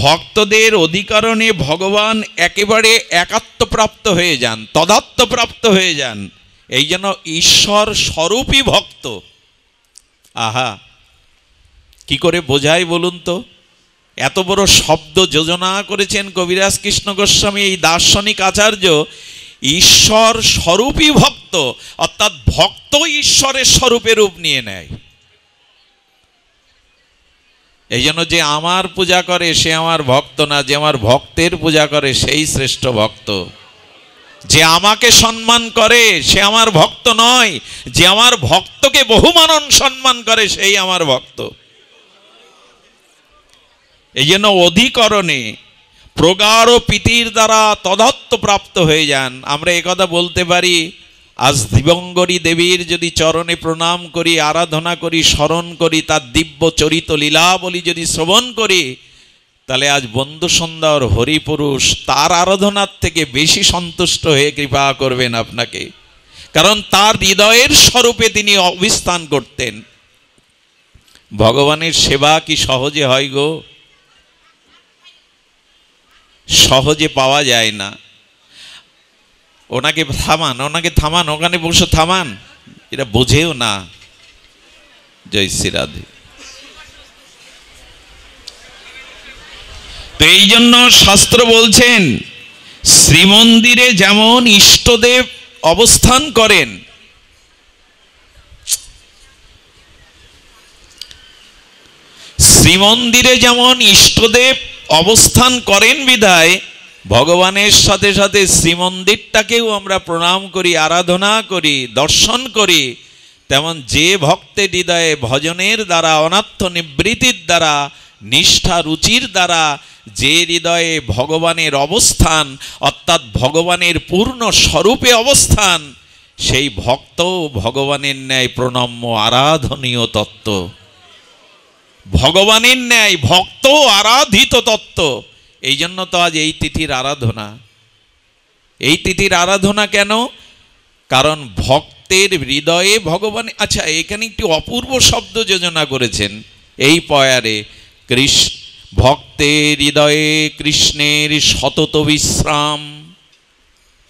ভক্তদের অধিকরণে ভগবান একেবারে একাত্মপ্রাপ্ত হয়ে যান, তদাত্মপ্রাপ্ত হয়ে যান, এই জন্য ঈশ্বর স্বরূপী ভক্ত। আহা, কি করে বোঝাই বলুন তো? এত বড় শব্দ যোজনা করেছেন কবিরাজ কৃষ্ণ গোস্বামী, এই দার্শনিক আচার্য। ঈশ্বর স্বরূপী ভক্ত, অর্থাৎ ভক্ত ঈশ্বরের স্বরূপে রূপ নিয়ে নেয়। এই জন্য যে আমার পূজা করে সে আমার ভক্ত না, যে আমার ভক্তের পূজা করে সেই শ্রেষ্ঠ ভক্ত। যে আমাকে সম্মান করে সে আমার ভক্ত নয়, যে আমার ভক্তকে বহুমানন সম্মান করে সেই আমার ভক্ত। এই জন্য অধিকরণে প্রগাঢ় প্রীতির দ্বারা তদত্ত প্রাপ্ত হয়ে যান। আমরা একথা বলতে পারি, আজ দিবঙ্গরী দেবীর যদি চরণে প্রণাম করি, আরাধনা করি, স্মরণ করি, তার দিব্য চরিত লীলাবলী যদি শ্রবণ করি, তাহলে আজ বন্ধু সুন্দর হরিপুরুষ তার আরাধনার থেকে বেশি সন্তুষ্ট হয়ে কৃপা করবেন আপনাকে। কারণ তার হৃদয়ের স্বরূপে তিনি অবস্থান করতেন। ভগবানের সেবা কি সহজে হয় গো? সহজে পাওয়া যায় না। ওনাকে থামান, ওনাকে থামান, ওখানে বসে থামান, এটা বোঝেও না। জয় শ্রী রাধে। তো এই জন্য শাস্ত্র বলছেন, শ্রীমন্দিরে যেমন ইষ্টদেব অবস্থান করেন, শ্রীমন্দিরে যেমন ইষ্টদেব অবস্থান করেন বিধায় ভগবানের সাথে সাথে শ্রীমন্দিরটাকেও আমরা প্রণাম করি, আরাধনা করি, দর্শন করি। তেমন যে ভক্তের হৃদয়ে ভজনের দ্বারা, অনাত্ম নিবৃত্তির দ্বারা, নিষ্ঠা রুচির দ্বারা যে হৃদয়ে ভগবানের অবস্থান, অর্থাৎ ভগবানের পূর্ণ স্বরূপে অবস্থান, সেই ভক্ত ভগবানের ন্যায় প্রণম্য আরাধনীয় তত্ত্ব। ভগবানের ন্যায় ভক্ত আরাধিত তত্ত্ব। এই জন্য তো আজ এই তিথির আরাধনা। এই তিথির আরাধনা কেন? কারণ ভক্তের হৃদয়ে ভগবান। আচ্ছা, এখানে একটি অপূর্ব শব্দ যোজনা করেছেন এই পয়ারে, ভক্তের হৃদয়ে কৃষ্ণের সতত বিশ্রাম।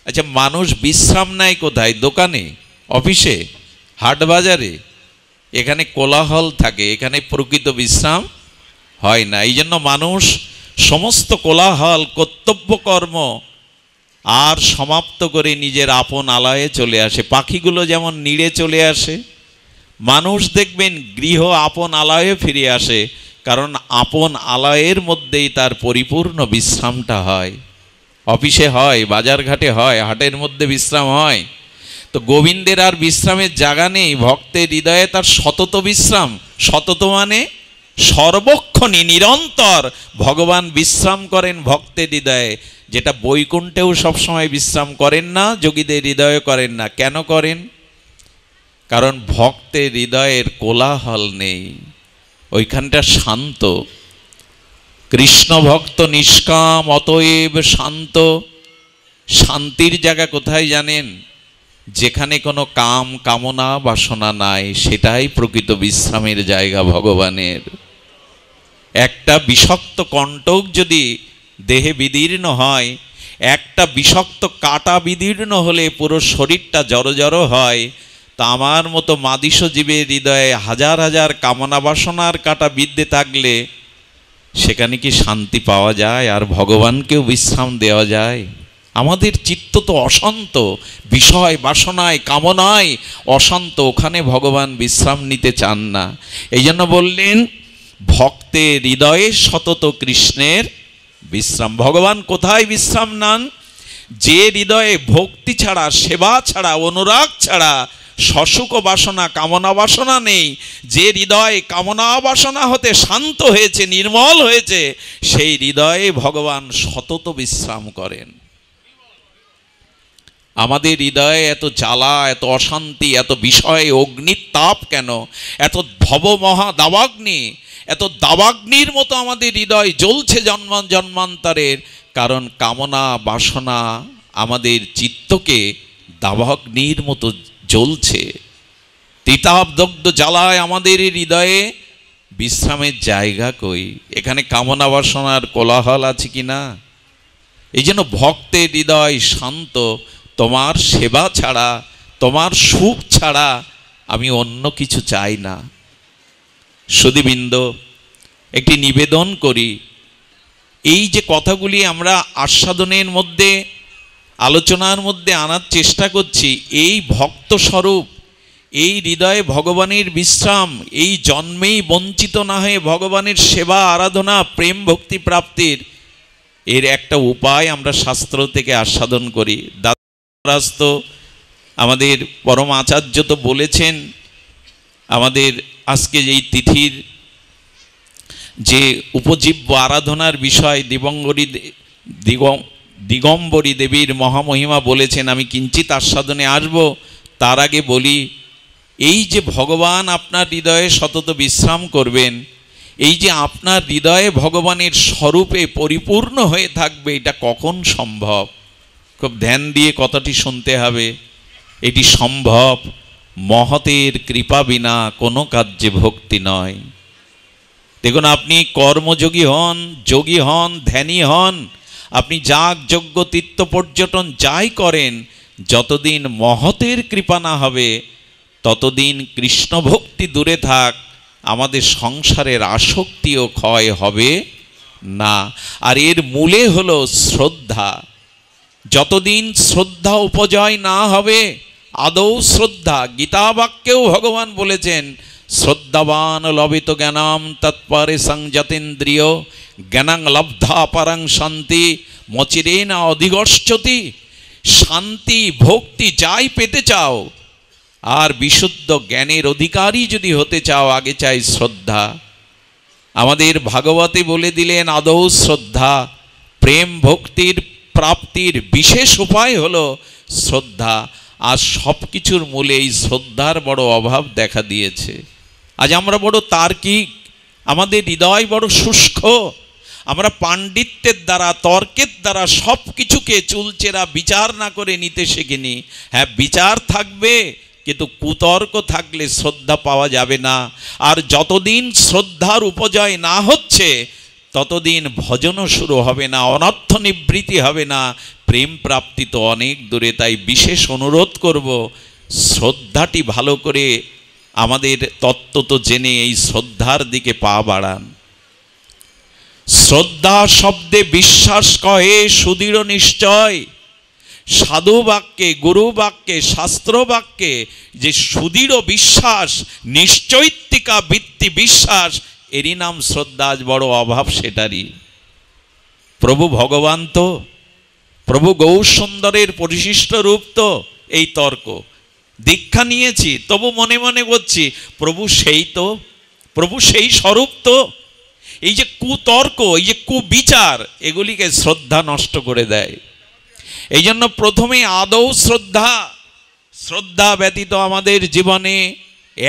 আচ্ছা, মানুষ বিশ্রাম নেয় কোথায়? দোকানে, অফিসে, হাট বাজারে। এখানে কোলাহল থাকে, এখানে প্রকৃত বিশ্রাম হয় না। এই জন্য মানুষ সমস্ত কোলাহল, কর্তব্য কর্ম আর সমাপ্ত করে নিজের আপন আলয়ে চলে আসে। পাখিগুলো যেমন নিড়ে চলে আসে, মানুষ দেখবেন গৃহ আপন আলয়ে ফিরে আসে, কারণ আপন আলয়ের মধ্যেই তার পরিপূর্ণ বিশ্রামটা হয়। অফিসে হয়, বাজারঘাটে হয়, হাটের মধ্যে বিশ্রাম হয়। তো গোবিন্দের আর বিশ্রামের জায়গা নেই। ভক্তের হৃদয়ে তার সতত বিশ্রাম। সতত মানে সর্বক্ষণই, নিরন্তর ভগবান বিশ্রাম করেন ভক্তের হৃদয়ে, যেটা বৈকুণ্ঠেও সবসময় বিশ্রাম করেন না, যোগীদের হৃদয়ে করেন না। কেন করেন? কারণ ভক্তের হৃদয়ের কোলাহল নেই, ওইখানটা শান্ত। কৃষ্ণ ভক্ত নিষ্কাম, অতএব শান্ত। শান্তির জায়গা কোথায় জানেন? যেখানে কোনো কাম কামনা বাসনা নাই, সেটাই প্রকৃত বিশ্রামের জায়গা ভগবানের। একটা বিষাক্ত কণ্টক যদি দেহে বিদীর্ণ হয়, একটা বিষাক্ত কাটা বিদীর্ণ হলে পুরো শরীরটা জড়ো জড়ো হয়, তা আমার মতো মাদিস জীবের হৃদয়ে হাজার হাজার কামনা বাসনার কাটা বিদ্ধে থাকলে সেখানে কি শান্তি পাওয়া যায়? আর ভগবানকেও বিশ্রাম দেওয়া যায়? আমাদের চিত্ত তো অশান্ত, বিষয় বাসনায় কামনায় অশান্ত, ওখানে ভগবান বিশ্রাম নিতে চান না। এই জন্য বললেন ভক্তের হৃদয়ে সতত কৃষ্ণের বিশ্রাম। ভগবান কোথায় বিশ্রাম নেন? যে হৃদয়ে ভক্তি ছাড়া, সেবা ছাড়া, অনুরাগ ছাড়া সসুখ বাসনা কামনা বাসনা নেই, যে হৃদয় কামনা বাসনা হতে শান্ত হয়েছে, নির্মল হয়েছে, সেই হৃদয়ে ভগবান সতত বিশ্রাম করেন। আমাদের হৃদয়ে এত জ্বালা, এত অশান্তি, এত বিষয়ে অগ্নির তাপ কেন? এত ভব মহা দাবাগ্নি, এত দাবাগ্নির মতো আমাদের হৃদয় জ্বলছে জন্মান্তরের কারণ কামনা বাসনা আমাদের চিত্তকে দাবাগ্নির মতো জ্বলছে। তিতাবদগ্ধ জ্বালায় আমাদের হৃদয়ে বিশ্রামের জায়গা কই? এখানে কামনা বাসনার কোলাহল আছে কি না? এই জন্য ভক্তের হৃদয় শান্ত, তোমার সেবা ছাড়া, তোমার সুখ ছাড়া আমি অন্য কিছু চাই না। সুধীবৃন্দ, একটি নিবেদন করি, এই যে কথাগুলি আমরা আস্বাদনের মধ্যে, আলোচনার মধ্যে আনার চেষ্টা করছি, এই ভক্ত স্বরূপ, এই হৃদয়ে ভগবানের বিশ্রাম, এই জন্মেই বঞ্চিত না হয়ে ভগবানের সেবা আরাধনা প্রেম ভক্তি প্রাপ্তির এর একটা উপায় আমরা শাস্ত্র থেকে আস্বাদন করি। দাদারাজ তো আমাদের পরম আচার্য তো বলেছেন, আমাদের আজকে এই তিথির যে উপজীব্য আরাধনার বিষয় দিগম্বরী দেবীর মহামহিমা বলেছেন। আমি কিঞ্চিত আস্বাদনে আসব, তার আগে বলি, এই যে ভগবান আপনার হৃদয়ে সতত বিশ্রাম করবেন, এই যে আপনার হৃদয়ে ভগবানের স্বরূপে পরিপূর্ণ হয়ে থাকবে, এটা কখন সম্ভব? খুব ধ্যান দিয়ে কথাটি শুনতে হবে। এটি সম্ভব মহতের কৃপা বিনা কোনো কার্যে ভক্তি নয়। দেখুন, আপনি কর্মযোগী হন, যোগী হন, ধ্যানী হন, আপনি যাগ যজ্ঞ তীর্থ পর্যটন যাই করেন, যতদিন মহতের কৃপা না হবে ততদিন কৃষ্ণ ভক্তি দূরে থাক, আমাদের সংসারের আসক্তিও ক্ষয় হবে না। আর এর মূলে হলো শ্রদ্ধা। যতদিন শ্রদ্ধা উপজয় না হবে, আদৌ শ্রদ্ধা, গীতাবাক্যেও ভগবান বলেছেন, শ্রদ্ধাবান লবিত জ্ঞানাম তৎপরে সংযতেন্দ্রিয় জ্ঞানাং লব্ধা পরং শান্তি মচিরেন অধিগচ্ছতি। শান্তি ভক্তি যাই পেতে চাও আর বিশুদ্ধ জ্ঞানের অধিকারী যদি হতে চাও, আগে চাই শ্রদ্ধা। আমাদের ভাগবতে বলে দিলেন আদৌ শ্রদ্ধা। প্রেম ভক্তির প্রাপ্তির বিশেষ উপায় হলো শ্রদ্ধা। আর সব কিছুর মূলে এই শ্রদ্ধার বড় অভাব দেখা দিয়েছে। আজ আমরা বড় তার্কিক, আমাদের হৃদয় বড় শুষ্ক, আমরা পাণ্ডিত্যের দ্বারা তর্কের দ্বারা সব কিছুকে চুলচেরা বিচার না করে নিতে শিখিনি। হ্যাঁ, বিচার থাকবে, কিন্তু কুতর্ক থাকলে শ্রদ্ধা পাওয়া যাবে না। আর যতদিন শ্রদ্ধার উপজয় না হচ্ছে ততদিন ভজনও শুরু হবে না, অনর্থ নিবৃত্তি হবে না, প্রেম প্রাপ্তি তো অনেক দূরে। তাই বিশেষ অনুরোধ করব, শ্রদ্ধাটি ভালো করে আমাদের তত্ত্ব তো জেনে এই শ্রদ্ধার দিকে পা বাড়ান। শ্রদ্ধা শব্দে বিশ্বাস কহে সুদৃঢ় নিশ্চয়। সাধু বাক্যে, গুরু বাক্যে, শাস্ত্র বাক্যে যে সুদৃঢ় বিশ্বাস, নিশ্চৈত্তিকা বৃত্তি বিশ্বাস, এরই নাম শ্রদ্ধা। আজ বড় অভাব সেটারই। প্রভু ভগবান তো, প্রভু গৌর সুন্দরের পরিশিষ্ট রূপ তো। এই তর্ক, দীক্ষা নিয়েছি তবু মনে মনে করছি প্রভু সেই তো, প্রভু সেই স্বরূপ তো। এই যে কুতর্ক, এই যে কুবিচার, এগুলিকে শ্রদ্ধা নষ্ট করে দেয়। এই জন্য প্রথমে আদৌ শ্রদ্ধা। শ্রদ্ধা ব্যতীত আমাদের জীবনে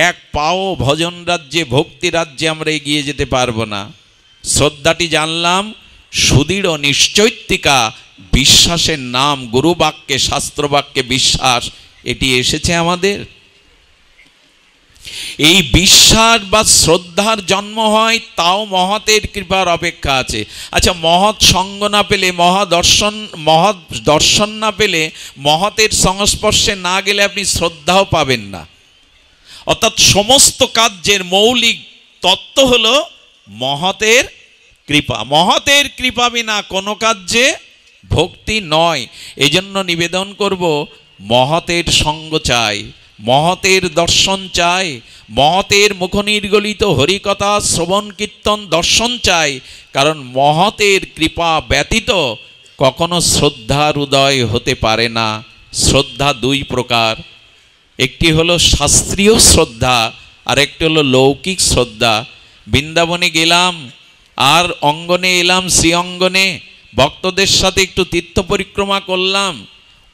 এক পাও ভজন রাজ্যে, ভক্তি রাজ্যে আমরা এগিয়ে যেতে পারবো না। শ্রদ্ধাটি জানলাম সুদৃঢ় নিশ্চৈত্তিকা বিশ্বাসের নাম। গুরু বাক্যে, শাস্ত্র বাক্যে বিশ্বাস, এটি এসেছে আমাদের। এই বিশ্বাস বা শ্রদ্ধার জন্ম হয়, তাও মহতের কৃপার অপেক্ষা আছে। আচ্ছা, মহৎ সঙ্গ না পেলে, মহৎ দর্শন না পেলে, মহতের সংস্পর্শে না গেলে আপনি শ্রদ্ধাও পাবেন না। অর্থাৎ সমস্ত কার্যের মৌলিক তত্ত্ব হলো মহতের কৃপা। মহতের কৃপা বিনা কোনো কার্যে ভক্তি নয়। এই জন্য নিবেদন করব, মহতের সঙ্গ চাই, মহতের দর্শন চাই, মহতের মুখনির্গলিত হরিকথা শ্রবণ কীর্তন দর্শন চাই। কারণ মহতের কৃপা ব্যতীত কখনো শ্রদ্ধার উদয় হতে পারে না। শ্রদ্ধা দুই প্রকার, একটি হলো শাস্ত্রীয় শ্রদ্ধা, আর একটি হলো লৌকিক শ্রদ্ধা। বৃন্দাবনে গেলাম আর অঙ্গনে এলাম, শ্রী অঙ্গনে ভক্তদের সাথে একটু তীর্থ পরিক্রমা করলাম,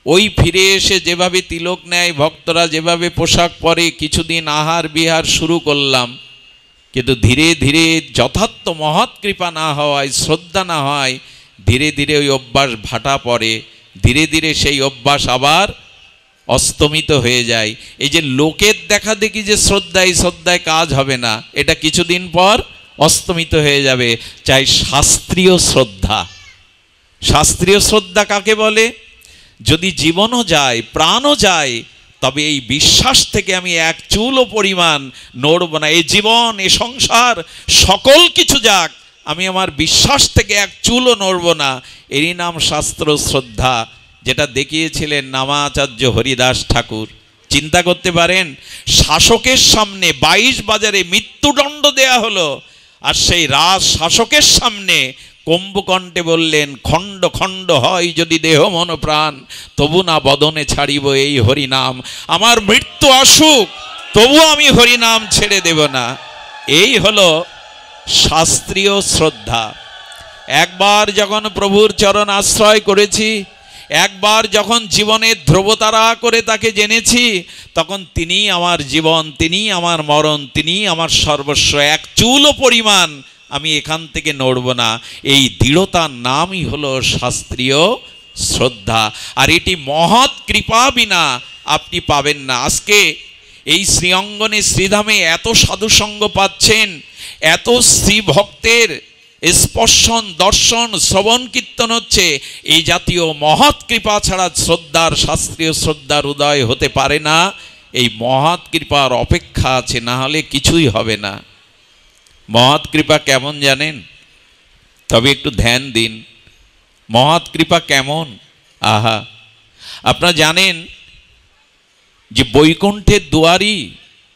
ওই ফিরে এসে যেভাবে তিলক নেয় ভক্তরা, যেভাবে পোশাক পরে, কিছুদিন আহার বিহার শুরু করলাম, কিন্তু ধীরে ধীরে যথার্থ মহৎ কৃপা না হওয়ায়, শ্রদ্ধা না হয়, ধীরে ধীরে ওই অভ্যাস ভাটা পড়ে, ধীরে ধীরে সেই অভ্যাস আবার অস্তমিত হয়ে যায়। এই যে লোকের দেখা দেখি যে শ্রদ্ধা, এই শ্রদ্ধায় কাজ হবে না, এটা কিছুদিন পর অস্তমিত হয়ে যাবে। চাই শাস্ত্রীয় শ্রদ্ধা। শাস্ত্রীয় শ্রদ্ধা কাকে বলে? যদি জীবনও যায়, প্রাণও যায়, তবে এই বিশ্বাস থেকে আমি এক চুলও পরিমাণ নড়ব না। এই জীবন, এ সংসার, সকল কিছু যাক, আমি আমার বিশ্বাস থেকে এক চুলও নড়ব না। এরই নাম শাস্ত্র শ্রদ্ধা, যেটা দেখিয়েছিলেন নামাচার্য হরিদাস ঠাকুর। চিন্তা করতে পারেন, শাসকের সামনে 22 বাজারে মৃত্যুদণ্ড দেয়া হলো, আর সেই রাজ শাসকের সামনে কুম্ভকণ্ঠে বললেন, খণ্ড খণ্ড হয় যদি দেহ মন প্রাণ, তবু না বদনে ছাড়িব এই হরিনাম। আমার মৃত্যু আসুক, তবু আমি হরিনাম ছেড়ে দেব না। এই হলো শাস্ত্রীয় শ্রদ্ধা। একবার যখন প্রভুর চরণ আশ্রয় করেছি, একবার যখন জীবনের ধ্রুবতারা করে তাকে জেনেছি, তখন তিনি আমার জীবন, তিনি আমার মরণ, তিনি আমার সর্বস্ব। এক চুলও পরিমাণ আমি এখান থেকে নড়ব না। এই দৃঢ়তার নামই হলো শাস্ত্রীয় শ্রদ্ধা। আর এটি মহৎ কৃপা বিনা আপনি পাবেন না। আজকে এই শ্রীঅঙ্গনে, শ্রীধামে এত সাধুসঙ্গ পাচ্ছেন, এত শ্রী ভক্তের স্পর্শন, দর্শন, শ্রবণ কীর্তন হচ্ছে, এই জাতীয় মহৎ কৃপা ছাড়া শ্রদ্ধার, শাস্ত্রীয় শ্রদ্ধার উদয় হতে পারে না। এই মহৎ কৃপার অপেক্ষা আছে, না হলে কিছুই হবে না। মহৎ কৃপা কেমন জানেন? তবে একটু ধ্যান দিন, মহৎ কৃপা কেমন। আহা, আপনারা জানেন যে বৈকুণ্ঠের দুয়ারি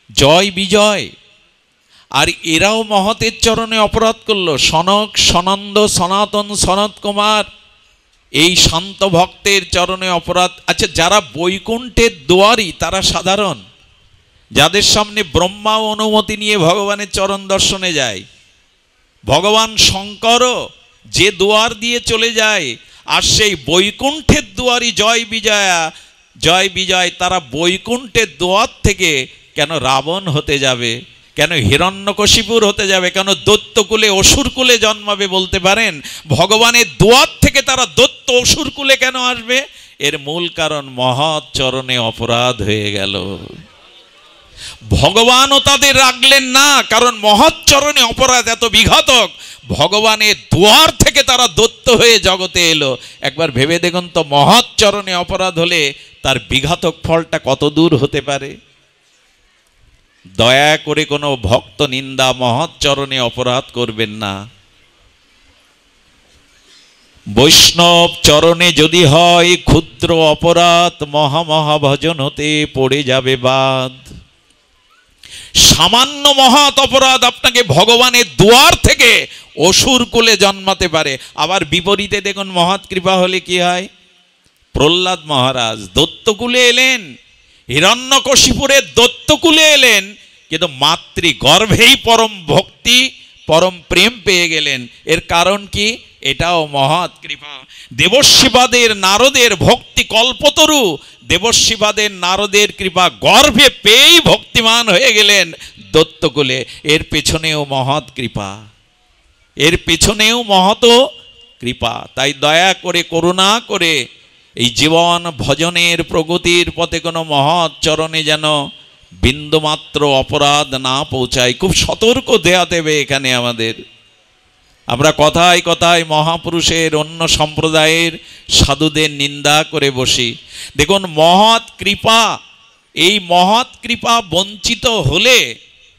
জয় বিজয়, আর এরাও মহতের চরণে অপরাধ করলো। সনক, সনন্দ, সনাতন, সনত কুমার, এই শান্ত ভক্তের চরণে অপরাধ। আচ্ছা, যারা বৈকুণ্ঠের দুয়ারি তারা সাধারণ, যাদের সামনে ব্রহ্মা অনুমতি নিয়ে ভগবানের চরণ দর্শনে যায়। ভগবান শঙ্করও যে দুয়ার দিয়ে চলে যায়, আর সেই বৈকুণ্ঠের দুয়ারি জয় বিজয়া, জয় বিজয়, তারা বৈকুণ্ঠের দুয়ার থেকে কেন রাবণ হতে যাবে, কেন হিরণ্যকশিপুর হতে যাবে, কেন দৈত্যকুলে অসুরকুলে জন্মাবে? বলতে পারেন, ভগবানের দুয়ার থেকে তারা দৈত্য অসুরকুলে কেন আসবে? এর মূল কারণ মহৎ চরণে অপরাধ হয়ে গেল। ভগবানও তাদের রাখলেন না, কারণ মহৎ চরণে অপরাধ এত বিঘাতক। ভগবানের দুয়ার থেকে তারা দৈত্য হয়ে জগতে এলো। একবার ভেবে দেখুন তো, মহৎ চরণে অপরাধ হলে তার বিঘাতক ফলটা কত দূর হতে পারে। দয়া করে কোনো ভক্ত নিন্দা, মহৎ চরণে অপরাধ করবেন না। বৈষ্ণব চরণে যদি হয় ক্ষুদ্র অপরাধ, মহামহা ভজন হতে পড়ে যাবে বাদ। সামান্য মহৎ অপরাধ আপনাকে ভগবানের দুয়ার থেকে অসুর কুলে জন্মাতে পারে। আবার বিপরীতে দেখুন, মহৎ কৃপা হলে কি হয়? প্রহ্লাদ মহারাজ দৈত্যকুলে এলেন, হিরণ্যকশিপুরের দৈত্যকুলে এলেন, কিন্তু মাতৃগর্ভেই পরম ভক্তি, পরম প্রেম পেয়ে গেলেন। এর কারণ কি? এটাও মহৎ কৃপা। দেবর্ষিবাদের নারদের ভক্তি কল্পতরু, দেবর্ষিবাদের নারদের কৃপা গর্ভে পেয়েই ভক্তিমান হয়ে গেলেন দৈত্যকুলে। এর পেছনেও মহৎ কৃপা, এর পেছনেও মহৎ কৃপা। তাই দয়া করে, করুণা করে এই জীবন ভজনের প্রগতির পথে কোনো মহৎ চরণে যেন বিন্দুমাত্র অপরাধ না পৌঁছায়। খুব সতর্ক দেয়া দেবে এখানে আমাদের। আমরা কথায় কথায় মহাপুরুষের, অন্য সম্প্রদায়ের সাধুদের নিন্দা করে বসি। দেখুন মহৎ কৃপা, এই মহৎ কৃপা বঞ্চিত হলে,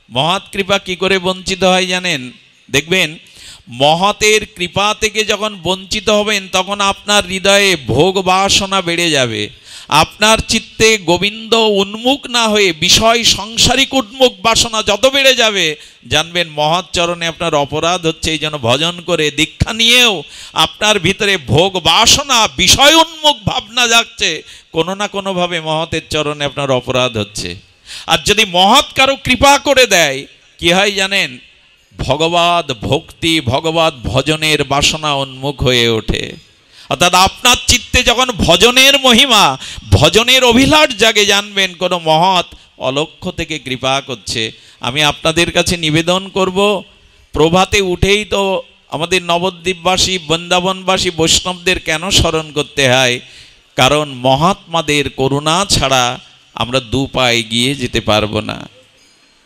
মহৎ কৃপা কি করে বঞ্চিত হয় জানেন? দেখবেন মহতের কৃপা থেকে যখন বঞ্চিত হবেন তখন আপনার হৃদয়ে ভোগ বাসনা বেড়ে যাবে। আপনার চিত্তে গোবিন্দ উন্মুখ না হয়ে বিষয় সাংসারিক উন্মুখ বাসনা যত বেড়ে যাবে, জানবেন মহৎ চরণে আপনার অপরাধ হচ্ছে। এই জন্য ভজন করে দীক্ষা নিয়েও আপনার ভিতরে ভোগ বাসনা, বিষয় উন্মুখ ভাবনা যাচ্ছে, কোনো না কোনোভাবে মহতের চরণে আপনার অপরাধ হচ্ছে। আর যদি মহৎ কারো কৃপা করে দেয়, কি হয় জানেন? ভগবৎ ভক্তি, ভগবৎ ভজনের বাসনা উন্মুখ হয়ে ওঠে। অর্থাৎ আপনার চিত্তে যখন ভজনের মহিমা, ভজনের অভিলাষ জাগে, জানবেন কোনো মহৎ অলক্ষ্য থেকে কৃপা করছে। আমি আপনাদের কাছে নিবেদন করব, প্রভাতে উঠেই তো আমাদের নবদ্বীপবাসী, বৃন্দাবনবাসী বৈষ্ণবদের কেন স্মরণ করতে হয়? কারণ মহাত্মাদের করুণা ছাড়া আমরা দু পা এগিয়ে যেতে পারবো না।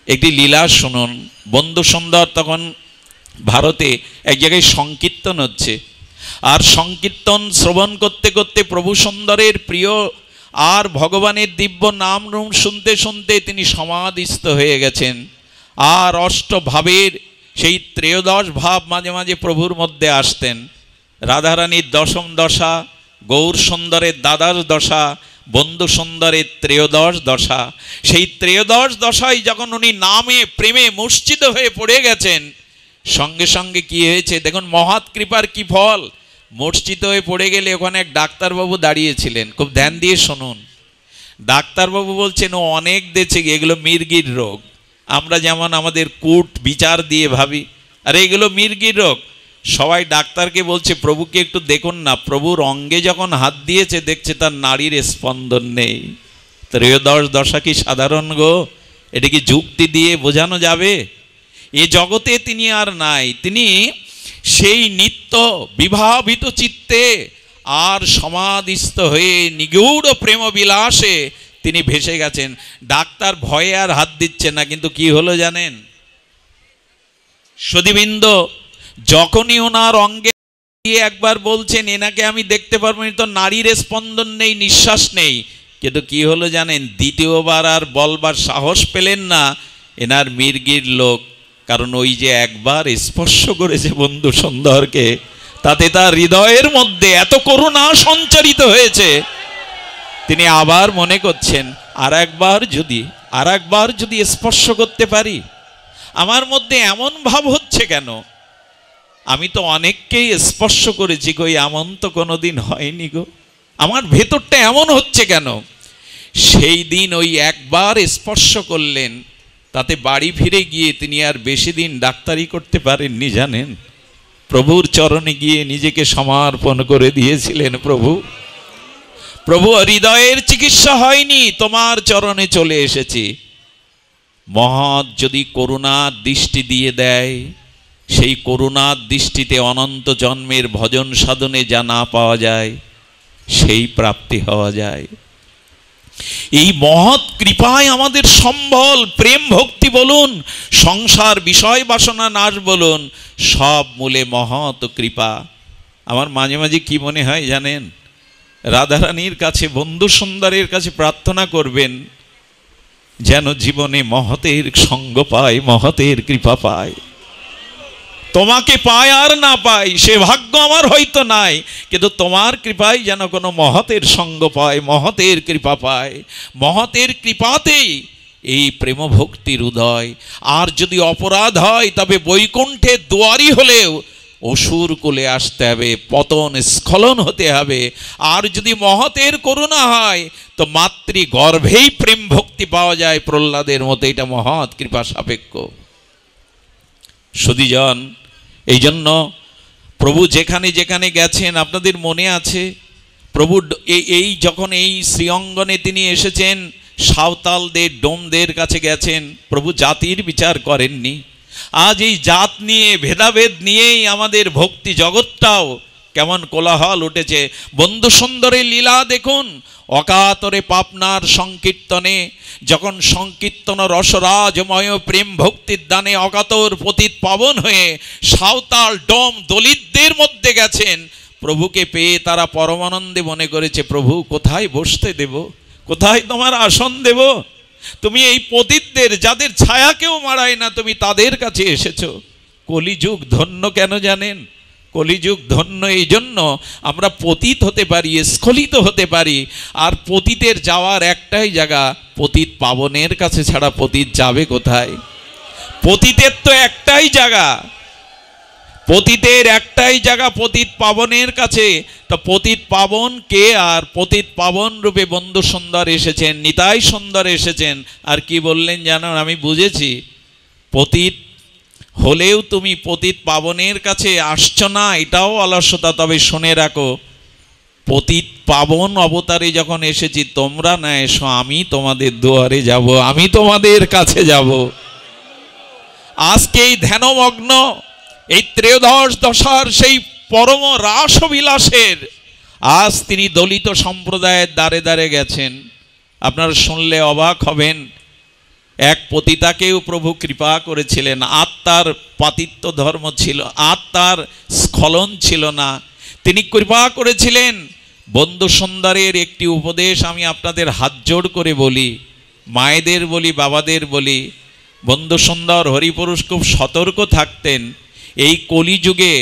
একটি লীলা শুনুন। বন্ধু সুন্দর তখন ভারতে এক জায়গায় সংকীর্তন হচ্ছে, আর সংকীর্তন শ্রবণ করতে করতে প্রভু সুন্দরের প্রিয় আর ভগবানের দিব্য নাম রূপ শুনতে শুনতে তিনি সমাধিস্থ হয়ে গেছেন। আর অষ্টভাবের সেই ত্রয়োদশ ভাব মাঝে মাঝে প্রভুর মধ্যে আসতেন। রাধারানীর দশম দশা, গৌর সুন্দরের দ্বাদশ দশা, বন্ধু সুন্দরের ত্রয়োদশ দশা। সেই ত্রয়োদশ দশায় যখন উনি নামে প্রেমে মূর্ছিত হয়ে পড়ে গেছেন, সঙ্গে সঙ্গে কি হয়েছে দেখুন, মহৎ কৃপার কি ফল। মূর্ছিত হয়ে পড়ে গেলে ওখানে এক ডাক্তারবাবু দাঁড়িয়েছিলেন, খুব ধ্যান দিয়ে শুনুন। ডাক্তারবাবু বলছেন, ও অনেক দেখছে এগুলো মির্গির রোগ। আমরা যেমন আমাদের কূট বিচার দিয়ে ভাবি, আর এগুলো মির্গির রোগ। সবাই ডাক্তারকে বলছে, প্রভুকে একটু দেখুন না। প্রভুর অঙ্গে যখন হাত দিয়েছে দেখছে তার নাড়ির স্পন্দন নেই। ত্রয়োদশ দশা কি সাধারণ গো? এটা কি যুক্তি দিয়ে বোঝানো যাবে? এ জগতে তিনি আর নাই। তিনি সেই নিত্য বিভাবিত চিত্তে আর সমাধিস্থ হয়ে নিগূঢ় প্রেম বিলাসে তিনি ভেসে গেছেন। ডাক্তার ভয়ে আর হাত দিচ্ছে না, কিন্তু কি হলো জানেন? সদীবৃন্দ যখনই ওনার অঙ্গে একবার বলছেন, এনাকে আমি দেখতে পারবো না, তো নারীর স্পন্দন নেই, নিঃশ্বাস নেই। কিন্তু কি হলো জানেন? দ্বিতীয়বার আর বলবার সাহস পেলেন না, এনার মির্গির লোক। কারণ ওই যে একবার স্পর্শ করেছে বন্ধু সুন্দরকে, তাতে তার হৃদয়ের মধ্যে এত করুণা সঞ্চারিত হয়েছে, তিনি আবার মনে করছেন আর একবার যদি স্পর্শ করতে পারি। আমার মধ্যে এমন ভাব হচ্ছে কেন? আমি তো অনেককেই স্পর্শ করেছি, কই এমন তো কোনোদিন হয়নি গো। আমার ভেতরটা এমন হচ্ছে কেন? সেই দিন ওই একবার স্পর্শ করলেন, তাতে বাড়ি ফিরে গিয়ে তিনি আর বেশি দিন ডাক্তারি করতে পারেননি, জানেন? প্রভুর চরণে গিয়ে নিজেকে সমর্পণ করে দিয়েছিলেন। প্রভু হৃদয়ের চিকিৎসা হয়নি, তোমার চরণে চলে এসেছি। মহৎ যদি করুণার দৃষ্টি দিয়ে দেয়, সেই করুণার দৃষ্টিতে অনন্ত জন্মের ভজন সাধনে যা না পাওয়া যায়, সেই প্রাপ্তি হওয়া যায়। এই মহৎ কৃপায় আমাদের সম্বল, প্রেম ভক্তি বলুন, সংসার বিষয় বাসনা নাশ বলুন, সব মূলে মহৎ কৃপা। আমার মাঝে মাঝে কি মনে হয় জানেন? রাধারানীর কাছে, বন্ধু সুন্দরের কাছে প্রার্থনা করবেন যেন জীবনে মহতের সঙ্গ পায়, মহতের কৃপা পায়। তোমাকে পায় আর না পাই সে ভাগ্য আমার হয়তো নাই, কিন্তু তোমার কৃপায় যেন কোনো মহতের সঙ্গ পায়, মহতের কৃপা পায়। মহতের কৃপাতেই এই প্রেম ভক্তির উদয়। আর যদি অপরাধ হয় তবে বৈকুণ্ঠের দুয়ারি হলেও অসুর কোলে আসতে হবে, পতন স্খলন হতে হবে। আর যদি মহতের করুণা হয় তো মাতৃ গর্ভেই প্রেম ভক্তি পাওয়া যায় প্রহ্লাদের মতো। এটা মহৎ কৃপা সাপেক্ষ। সুধীজন, এই জন্য প্রভু যেখানে যেখানে গেছেন, আপনাদের মনে আছে প্রভু এই যখন এই শ্রীঅঙ্গনে তিনি এসেছেন, সাঁওতালদের, ডোমদের কাছে গেছেন, প্রভু জাতির বিচার করেননি। আজ এই জাত নিয়ে, ভেদাভেদ নিয়েই আমাদের ভক্তি জগৎটাও কেমন কোলাহল উঠেছে। বন্ধু সুন্দরের লীলা দেখুন, অকাতরে পাপনার সংকীর্তনে, যখন সংকীর্তন রসরাজময় প্রেম ভক্তির দানে অকাতর পতিত পাবন হয়ে সাঁওতাল ডোম দলিতদের মধ্যে গেছেন, প্রভুকে পেয়ে তারা পরমানন্দে মনে করেছে, প্রভু কোথায় বসতে দেব, কোথায় তোমার আসন দেব? তুমি এই পতিতদের, যাদের ছায়াকেও মারায় না, তুমি তাদের কাছে এসেছো। কলিযুগ ধন্য কেন জানেন? কলিযুগ ধন্য এই জন্য আমরা পতিত হতে পারি, স্খলিত হতে পারি। আর পতিতের যাওয়ার একটাই জায়গা, পতিত পাবনের কাছে ছাড়া পতিত যাবে কোথায়? পতিতের তো একটাই জায়গা, পতিতের একটাই জায়গা পতিত পাবনের কাছে। তো পতিত পাবন কে? আর পতিত পাবন রূপে বন্ধু সুন্দর এসেছেন, নিতাই সুন্দর এসেছেন। আর কি বললেন জানো? আমি বুঝেছি, পতিত হলেও তুমি পতিত পাবনের কাছে আসছো না, এটাও অলসতা। তবে শুনে রাখো, পতিত পাবন অবতারে যখন এসেছি, তোমরা না এসো, আমি তোমাদের দুয়ারে যাব, আমি তোমাদের কাছে যাব। আজকে এই ধ্যানমগ্ন এই ত্রয়োদশ দশার সেই পরম রাসবিলাসের আজ তিনি দলিত সম্প্রদায়ের দ্বারে দ্বারে গেছেন। আপনারা শুনলে অবাক হবেন, এক পতিতাকেও প্রভু কৃপা করেছিলেন। আত্মার পাতিত্ব ধর্ম ছিল, আত্মার স্খলন ছিল না, তিনি কৃপা করেছিলেন। বন্ধু সুন্দরের একটি উপদেশ আমি আপনাদের হাত জোড় করে বলি, মায়েদের বলি, বাবাদের বলি। বন্ধু সুন্দর হরিপুরুষ খুব সতর্ক থাকতেন। এই কলিযুগে